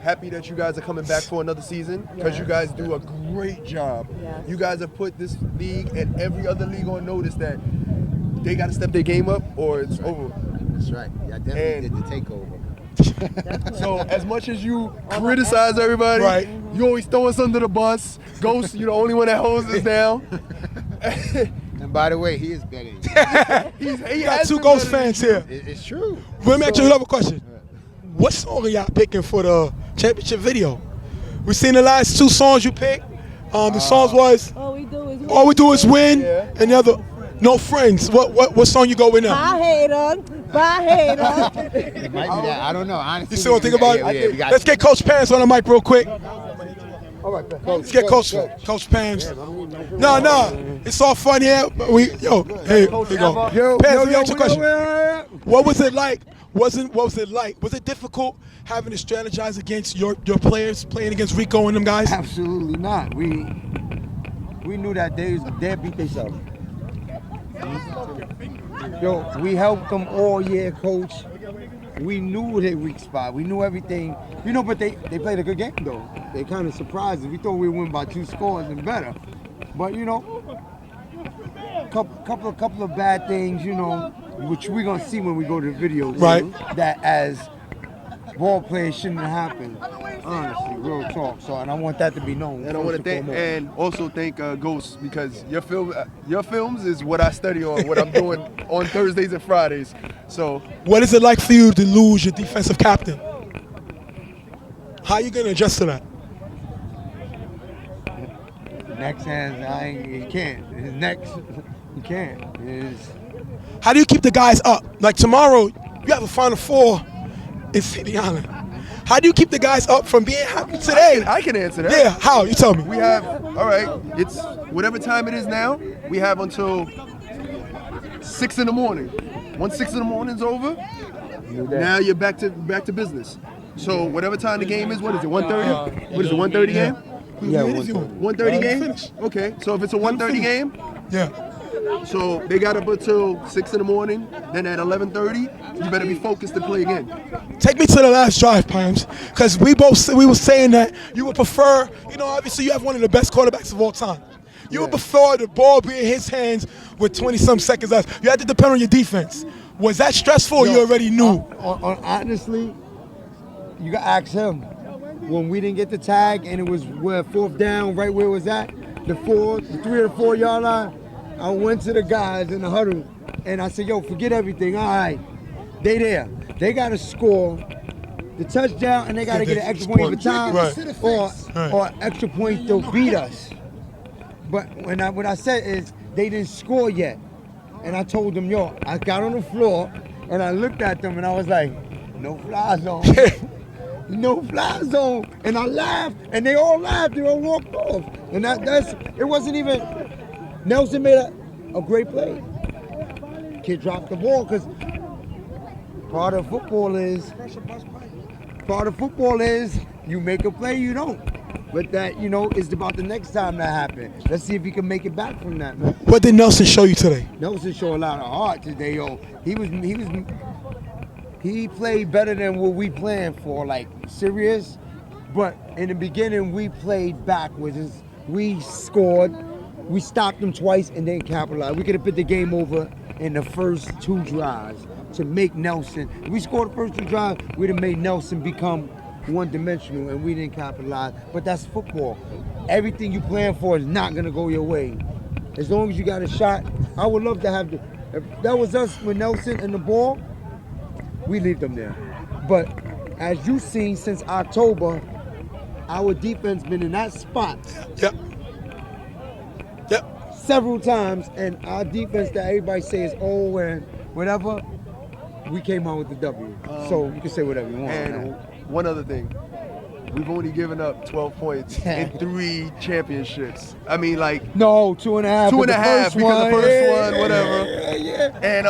happy that you guys are coming back for another season because you guys do a great job. Yes. You guys have put this league and every other league on notice that they got to step their game up or it's over. That's right. Yeah, I definitely did the takeover. So as much as you criticize everybody, Right. you always throw us under the bus. Ghost, you're the only one that holds us down. And by the way, he is better than you. You got 2 Ghost fans here. It's true. Let me ask you another question. What song are y'all picking for the championship video? We seen the last 2 songs you picked. The songs was All we do is win. All We Do Is Win, Yeah. and the other No Friends. What song you go with now? Bye haters. Bye haters. It might be that. I don't know. Honestly, You still want to think about it? Yeah, we got Let's get Coach Pants on the mic real quick. All right, Let's get Coach Pants. No, it's all fun here. But here we go. Pants, let me ask you a question. What was it like? What was it like? Was it difficult having to strategize against your players, playing against Rico and them guys? Absolutely not. We knew that they beat themselves. Yo, we helped them all year, coach. We knew their weak spot. We knew everything. You know, but they played a good game though. They kind of surprised us. We thought we would win by 2 scores and better. But you know, couple of bad things, you know, which we're gonna see when we go to the video. Right. That as ball players shouldn't have happened. Honestly, real talk. So, and I want that to be known. And I want to thank and also thank Ghost because your films is what I study on, what I'm doing on Thursdays and Fridays. So What is it like for you to lose your defensive captain? How you gonna adjust to that? Next hands, you can't. His next, you can't. How do you keep the guys up? Like tomorrow, you have a Final 4 in City Island. How do you keep the guys up from being happy today? I can answer that. Yeah, how? You tell me. We have, all right, it's whatever time it is now, we have until 6 in the morning. Once 6 in the morning is over, now you're back to business. So whatever time the game is, what is it, 1:30? What is it, 1:30 game? Yeah, 1:30 game? Okay, so if it's a 1:30 game, Yeah. so they got up until 6 in the morning, then at 11:30, you better be focused to play again. Take me to the last drive, Pams, because we were saying that you would prefer, you know, obviously you have one of the best quarterbacks of all time. You would prefer the ball be in his hands with 20-some seconds left. You had to depend on your defense. Was that stressful or you already knew? Honestly, you got to ask him. When we didn't get the tag and it was 4th down, right where it was at, the 3 or 4 yard line, I went to the guys in the huddle and I said, yo, forget everything. All right, they there. They got to score the touchdown and they got to get an extra point for time or extra points to beat us. But what I said is they didn't score yet. And I told them, yo, I got on the floor and I looked at them and I was like, no fly zone. No fly zone. And I laughed and they all laughed. They all walked off. And it wasn't even, Nelson made a great play. Kid dropped the ball because part of football is you make a play, you don't. But that, you know, is about the next time that happens. Let's see if he can make it back from that, man. What did Nelson show you today? Nelson showed a lot of heart today, yo. He played better than what we planned for, like serious. But in the beginning, we played backwards. We scored, we stopped them twice, and then capitalized. We could have put the game over in the first 2 drives to make Nelson. If we scored the first 2 drives, we'd have made Nelson become one-dimensional, and we didn't capitalize. But that's football. Everything you plan for is not gonna go your way. As long as you got a shot, I would love to have if that was us with Nelson and the ball, we leave them there. But as you've seen since October, our defense been in that spot. Yep. Several times, and our defense that everybody says, oh, and whatever, we came out with the W. So you can say whatever you want. And one other thing, we've only given up 12 points in 3 championships. I mean, like no, 2.5. 2.5 because the first one, whatever. Yeah. And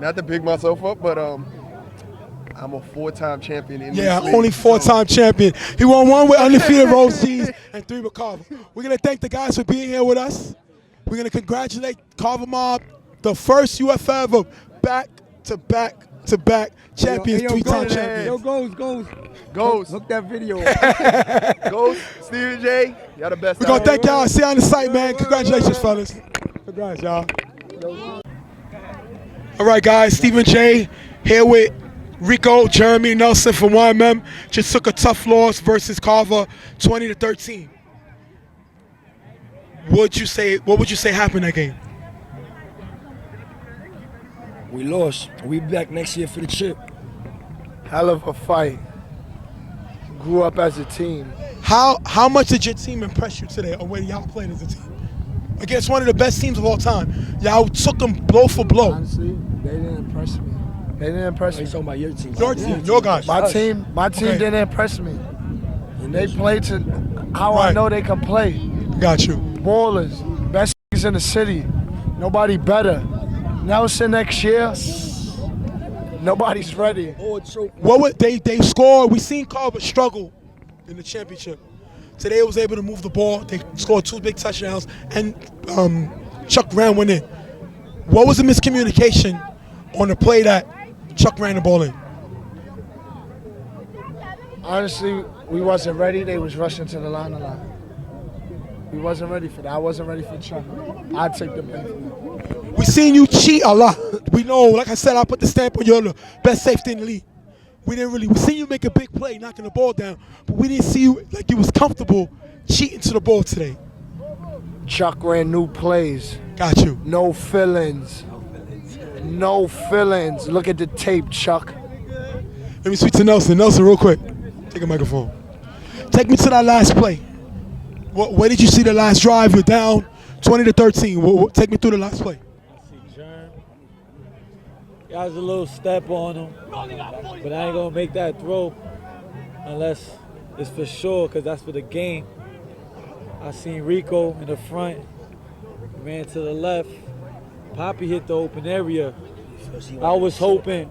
not to big myself up, but I'm a 4-time champion in this league. Only 4-time champion. He won 1 with undefeated Rose Cheese and 3 with Carver. We're going to thank the guys for being here with us. We're going to congratulate Carver Mob, the first UFL ever back-to-back champions, 3-time champions. Yo, goes. Hook that video. Goes, Stephen J. Y'all the best. We're going to thank y'all. See you on the site, man. Congratulations, fellas. Congrats, y'all. All right, guys. Stephen J. here with Rico, Jeremy, Nelson from YMM just took a tough loss versus Carver, 20-13. What would you say happened that game? We lost. We back next year for the chip. Hell of a fight. Grew up as a team. How much did your team impress you today, or when y'all played as a team? Against one of the best teams of all time. Y'all took them blow for blow. Honestly, they didn't impress me. They didn't impress me. You're talking about your team. Your team, your guys. My team didn't impress me. They played to how I know they can play. Got you. Ballers, best in the city. Nobody better. Nelson next year, nobody's ready. What would they scored? We seen Carver struggle in the championship. Today was able to move the ball. They scored 2 big touchdowns, and Chuck ran one in. What was the miscommunication on the play that Chuck ran the ball in? Honestly, we wasn't ready. They was rushing to the line a lot. We wasn't ready for that. I wasn't ready for Chuck. I'd take the blame for that. We seen you cheat a lot. We know, like I said, I put the stamp on you, the best safety in the league. We seen you make a big play, knocking the ball down, but we didn't see you like you was comfortable cheating to the ball today. Chuck ran new plays. Got you. No feelings. No feelings. Look at the tape, Chuck. Let me switch to Nelson. Nelson, real quick. Take a microphone. Take me to that last play. Where did you see the last drive? You're down 20-13. Take me through the last play. Got a little step on him, but I ain't gonna make that throw unless it's for sure, because that's for the game. I seen Rico in the front, ran to the left. Poppy hit the open area. I was hoping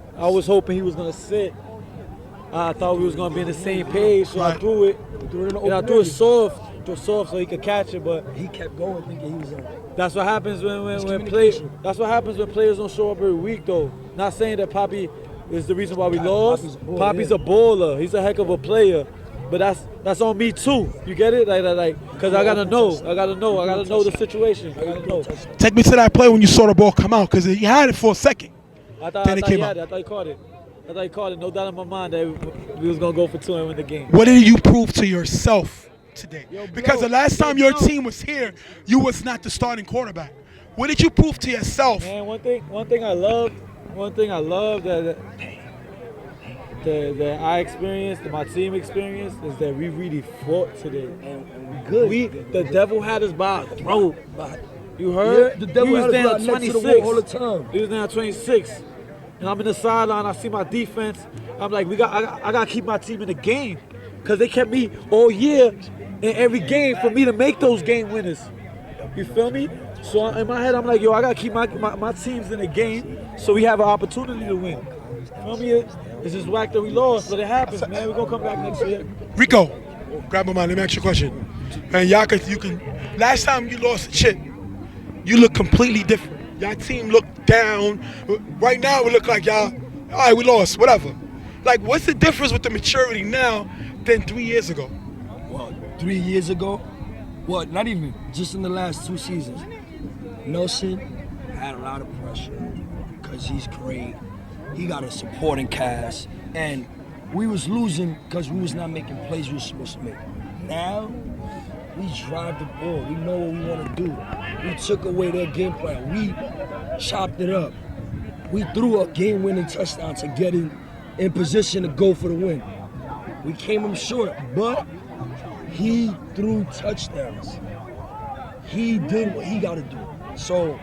he was gonna sit. I thought we was gonna be on the same page, so I threw it. And I threw it soft so he could catch it, but he kept going thinking he was on. That's what happens when players. That's what happens when players don't show up every week, though. Not saying that Poppy is the reason why we lost. Poppy's a baller. He's a heck of a player, but that's on me too. You get it? Like, cause I gotta know the situation. I gotta know. Take me to that play when you saw the ball come out, cause he had it for a second. I thought he caught it. No doubt in my mind that we was gonna go for 2 and win the game. What did you prove to yourself today? Because the last time your team was here, you was not the starting quarterback. What did you prove to yourself? Man, one thing I love that I experienced, that my team experienced, is that we really fought today. And good. The devil had us by a throat. You heard? Yeah, the devil had us down next 26 to the wall all the time. He was down 26. And I'm in the sideline, I see my defense. I'm like, I gotta keep my team in the game. Because they kept me all year in every game for me to make those game winners. You feel me? So in my head, I'm like, yo, I gotta keep my teams in the game so we have an opportunity to win. Feel me? It's just whack that we lost, but it happens, man. We're gonna come back next year. Rico, grab my mind. Let me ask you a question. And y'all you can. Last time you lost the chip, you look completely different. Y'all team looked down. Right now, we look like y'all. All right, we lost. Whatever. Like, what's the difference with the maturity now than 3 years ago? Well, 3 years ago, well, not even, just in the last 2 seasons, Nelson had a lot of pressure because he's great. He got a supporting cast, and we was losing because we was not making plays we were supposed to make. Now, we drive the ball. We know what we want to do. We took away their game plan. We chopped it up. We threw a game-winning touchdown to get in position to go for the win. We came him short, but he threw touchdowns. He did what he got to do. So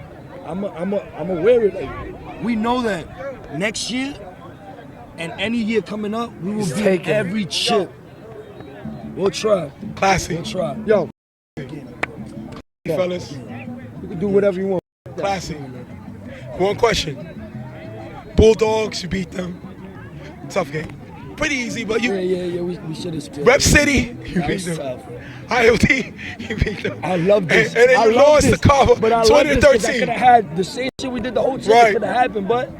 I'm aware of it. We know that next year and any year coming up, we will take every chip. We'll try. Classy. We'll try. Yo, fellas, you can do whatever you want. Classy. One question. Bulldogs, you beat them. Tough game. Pretty easy, but you. Yeah. We should have scored. Rep City, you That beat was them. tough. IoT, you beat them. I love this. And then you lost to Carver, but I love this 'cause I 2013. could have had the same shit we did the whole time. Right. Could have happened, but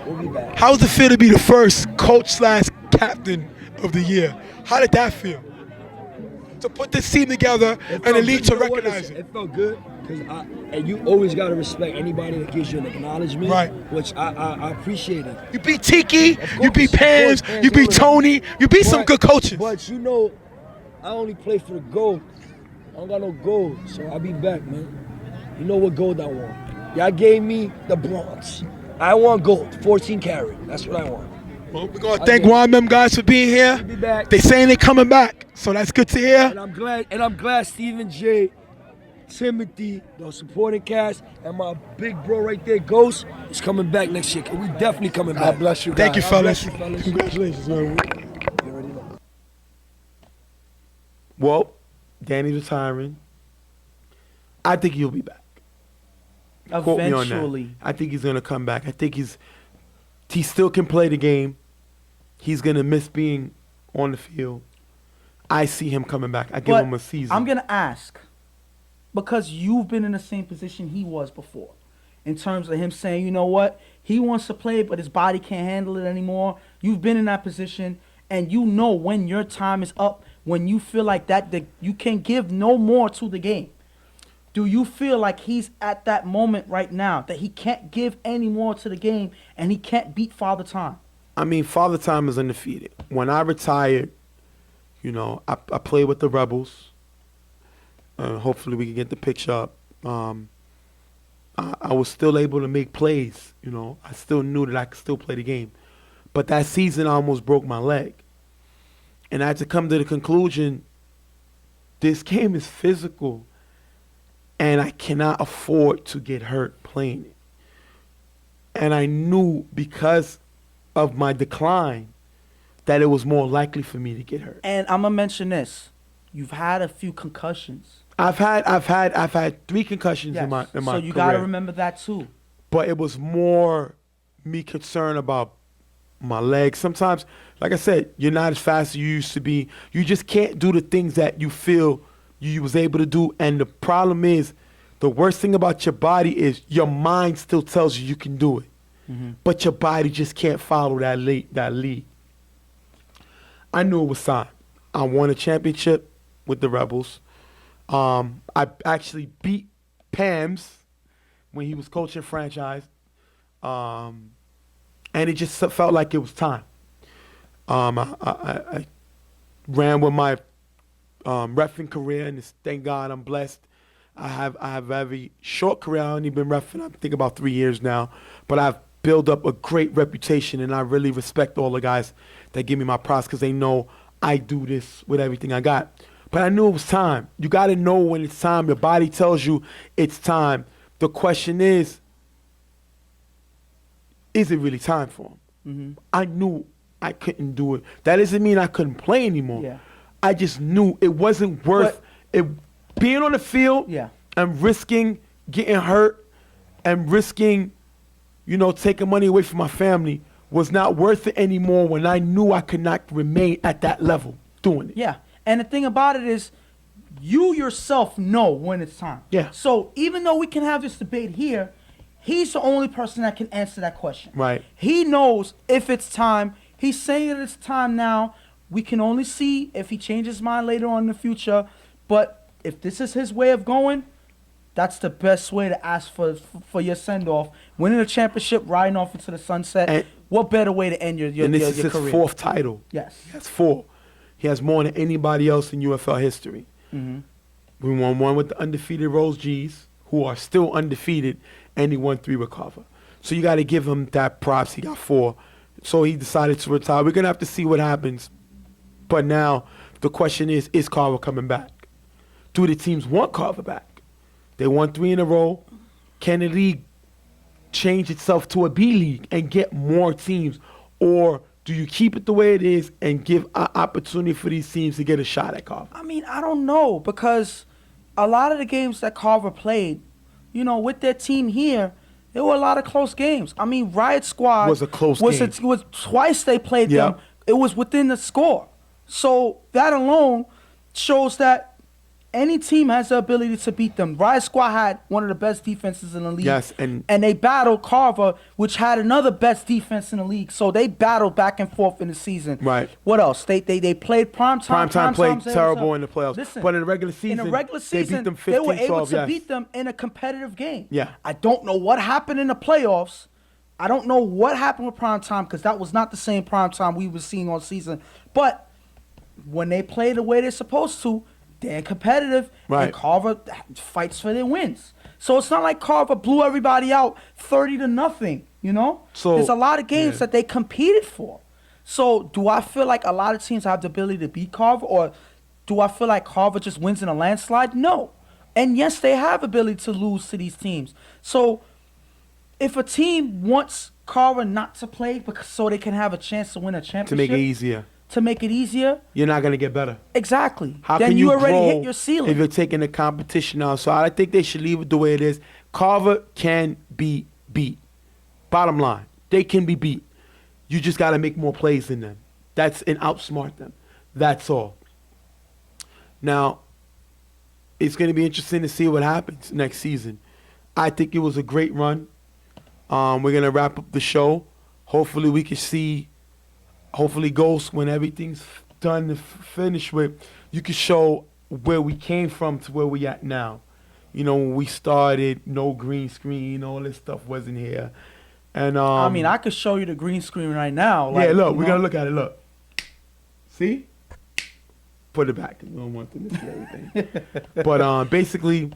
we'll be back. How does it feel to be the first coach/captain of the year? How did that feel? To put this team together and the league to recognize it. It felt good because and you always gotta respect anybody that gives you an acknowledgement, Right. Which I appreciate it. You beat Tiki, Of you beat course, Pams, of course, you beat Pams, all of Tony, you beat some But- good coaches. But you know, I only play for the gold. I don't got no gold, so I'll be back, man. You know what gold I want? Y'all gave me the bronze. I want gold, 14 karat. That's what I want. Well, we're gonna thank YMM guys for being here. Be back. They saying they coming back, so that's good to hear. And I'm glad Stephen J, Timothy, the supporting cast, and my big bro right there, Ghost, is coming back next year. We definitely coming back. God bless you, Thank you, God fellas. bless you, fellas. Congratulations, man. You already know. Well, Danny's retiring. I think he'll be back. Quote me on that. Eventually. I think he's gonna come back. I think he still can play the game. He's gonna miss being on the field. I see him coming back. I give But him a season. I'm gonna ask, because you've been in the same position he was before, in terms of him saying, you know what, he wants to play, but his body can't handle it anymore. You've been in that position, and you know when your time is up, when you feel like that you can give no more to the game. Do you feel like he's at that moment right now that he can't give any more to the game and he can't beat Father Time? I mean, Father Time is undefeated. When I retired, you know, I played with the Rebels. Hopefully we can get the picture up. I was still able to make plays, you know. I still knew that I could still play the game. But that season I almost broke my leg. And I had to come to the conclusion, this game is physical, and I cannot afford to get hurt playing it. And I knew because of my decline that it was more likely for me to get hurt. And I'm gonna mention this: you've had a few concussions. I've had 3 concussions Yes. in my So you career. gotta remember that too. But it was more me concerned about my legs. Sometimes, like I said, you're not as fast as you used to be. You just can't do the things that you feel you was able to do. And the problem is, the worst thing about your body is your mind still tells you can do it. But your body just can't follow that lead. I knew it was time. I won a championship with the Rebels. I actually beat Pams when he was coaching franchise. And it just felt like it was time. I ran with my reffing career, and thank God I'm blessed. I have a very short career. I've only been reffing, I think, about 3 years now. But I've built up a great reputation, and I really respect all the guys that give me my props because they know I do this with everything I got. But I knew it was time. You got to know when it's time. Your body tells you it's time. The question is it really time for him? I knew I couldn't do it. That doesn't mean I couldn't play anymore. Yeah. I just knew it wasn't worth it. Being on the field and risking getting hurt and risking, you know, taking money away from my family was not worth it anymore when I knew I could not remain at that level doing it. Yeah. And the thing about it is, you yourself know when it's time. Yeah. So even though we can have this debate here, he's the only person that can answer that question. Right. He knows if it's time. He's saying that it's time now. We can only see if he changes his mind later on in the future. But if this is his way of going, that's the best way to ask for your send-off. Winning a championship, riding off into the sunset. And what better way to end your and this is your his career? 4th title. Yes. He has 4. He has more than anybody else in UFL history. Mm-hmm. We won 1 with the undefeated Rose G's, who are still undefeated, and he won 3 with Carver. So you got to give him that props. He got 4. So he decided to retire. We're going to have to see what happens. But now the question is Carver coming back? Do the teams want Carver back? They won 3 in a row. Can the league change itself to a B league and get more teams? Or do you keep it the way it is and give an opportunity for these teams to get a shot at Carver? I mean, I don't know, because a lot of the games that Carver played, you know, with their team here, there were a lot of close games. I mean, Riot Squad was a close game. It was twice they played them. It was within the score. So that alone shows that any team has the ability to beat them. Riot Squad had one of the best defenses in the league. Yes, and they battled Carver, which had another best defense in the league. So they battled back and forth in the season. Right. What else? They played primetime. Primetime played Primetime terrible in the playoffs. Listen, but in the regular season, they beat them 15-12. They were able to beat them in a competitive game. Yeah. I don't know what happened in the playoffs. I don't know what happened with primetime, because that was not the same primetime we were seeing all season. But when they play the way they're supposed to, they're competitive, and Carver fights for their wins. So it's not like Carver blew everybody out 30-0, you know? So there's a lot of games that they competed for. So do I feel like a lot of teams have the ability to beat Carver, or do I feel like Carver just wins in a landslide? No. And yes, they have ability to lose to these teams. So if a team wants Carver not to play because so they can have a chance to win a championship, to make it easier. You're not going to get better. Exactly. How then can you you already grow hit your ceiling. if you're taking the competition out? So I think they should leave it the way it is. Carver can be beat. Bottom line, they can be beat. You just got to make more plays than them. And outsmart them. That's all. Now, it's going to be interesting to see what happens next season. I think it was a great run. We're going to wrap up the show. Hopefully we can see, Ghost, when everything's done and finished with, you can show where we came from to where we at now. You know, when we started, no green screen, all this stuff wasn't here. And I mean, I could show you the green screen right now. Like, yeah, look, we're going to look at it. Look. See? Put it back. We don't want them to see everything. But basically,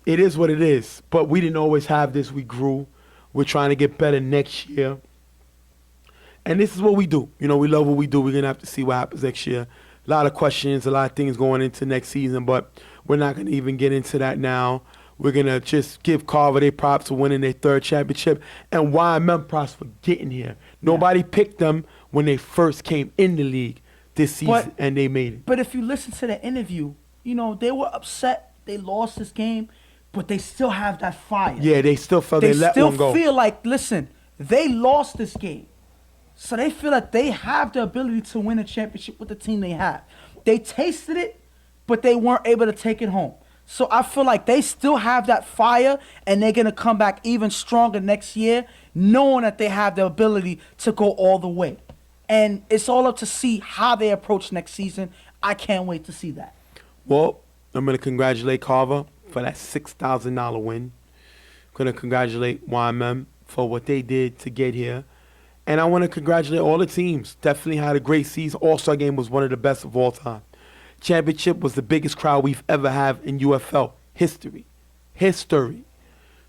it is what it is. But we didn't always have this. We grew. We're trying to get better next year. And this is what we do. You know, we love what we do. We're going to have to see what happens next year. A lot of questions, a lot of things going into next season, but we're not going to even get into that now. We're going to just give Carver their props for winning their 3rd championship and YMM props for getting here. Nobody picked them when they first came in the league this season, and they made it. But if you listen to the interview, you know, they were upset. They lost this game, but they still have that fire. Yeah, they still felt they let one go. They still feel like, listen, they lost this game. So they feel like they have the ability to win a championship with the team they have. They tasted it, but they weren't able to take it home. So I feel like they still have that fire, and they're going to come back even stronger next year, knowing that they have the ability to go all the way. And it's all up to see how they approach next season. I can't wait to see that. Well, I'm going to congratulate Carver for that $6,000 win. I'm going to congratulate YMM for what they did to get here. And I want to congratulate all the teams. Definitely had a great season. All-Star Game was one of the best of all time. Championship was the biggest crowd we've ever had in UFL history.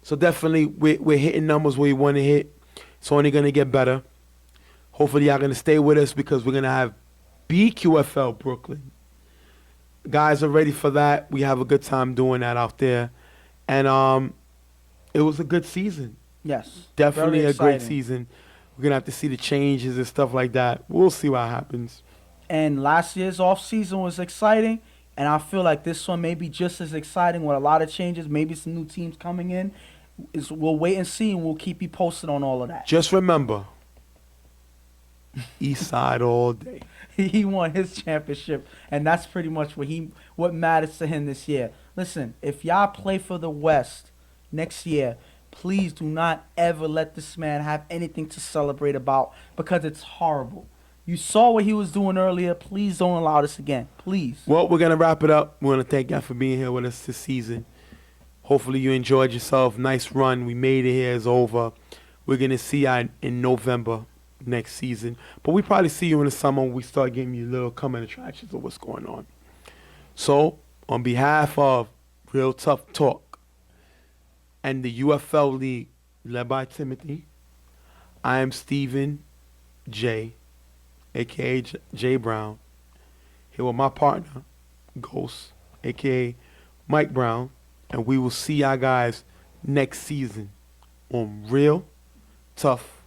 So definitely we're hitting numbers where we want to hit. It's only going to get better. Hopefully y'all going to stay with us because we're going to have BQFL Brooklyn. Guys are ready for that. We have a good time doing that out there. And it was a good season. Yes. Definitely a great season. We're going to have to see the changes and stuff like that. We'll see what happens. And last year's offseason was exciting, and I feel like this one may be just as exciting with a lot of changes, maybe some new teams coming in. We'll wait and see, and we'll keep you posted on all of that. Just remember, East Side all day. He won his championship, and that's pretty much what matters to him this year. Listen, if y'all play for the West next year, please do not ever let this man have anything to celebrate about, because it's horrible. You saw what he was doing earlier. Please don't allow this again. Please. Well, we're going to wrap it up. We want to thank y'all for being here with us this season. Hopefully you enjoyed yourself. Nice run. We made it here. It's over. We're going to see y'all in November next season. But we probably see you in the summer when we start giving you little coming attractions of what's going on. So, on behalf of Real Tough Talk and the UFL League led by Timothy, I am Stephen J., a.k.a. J. Brown, here with my partner, Ghost, a.k.a. Mike Brown, and we will see y'all guys next season on Real Tough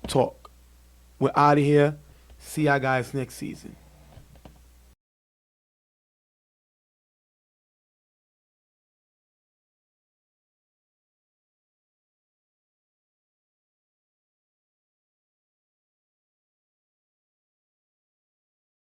Talk. We're out of here. See y'all guys next season.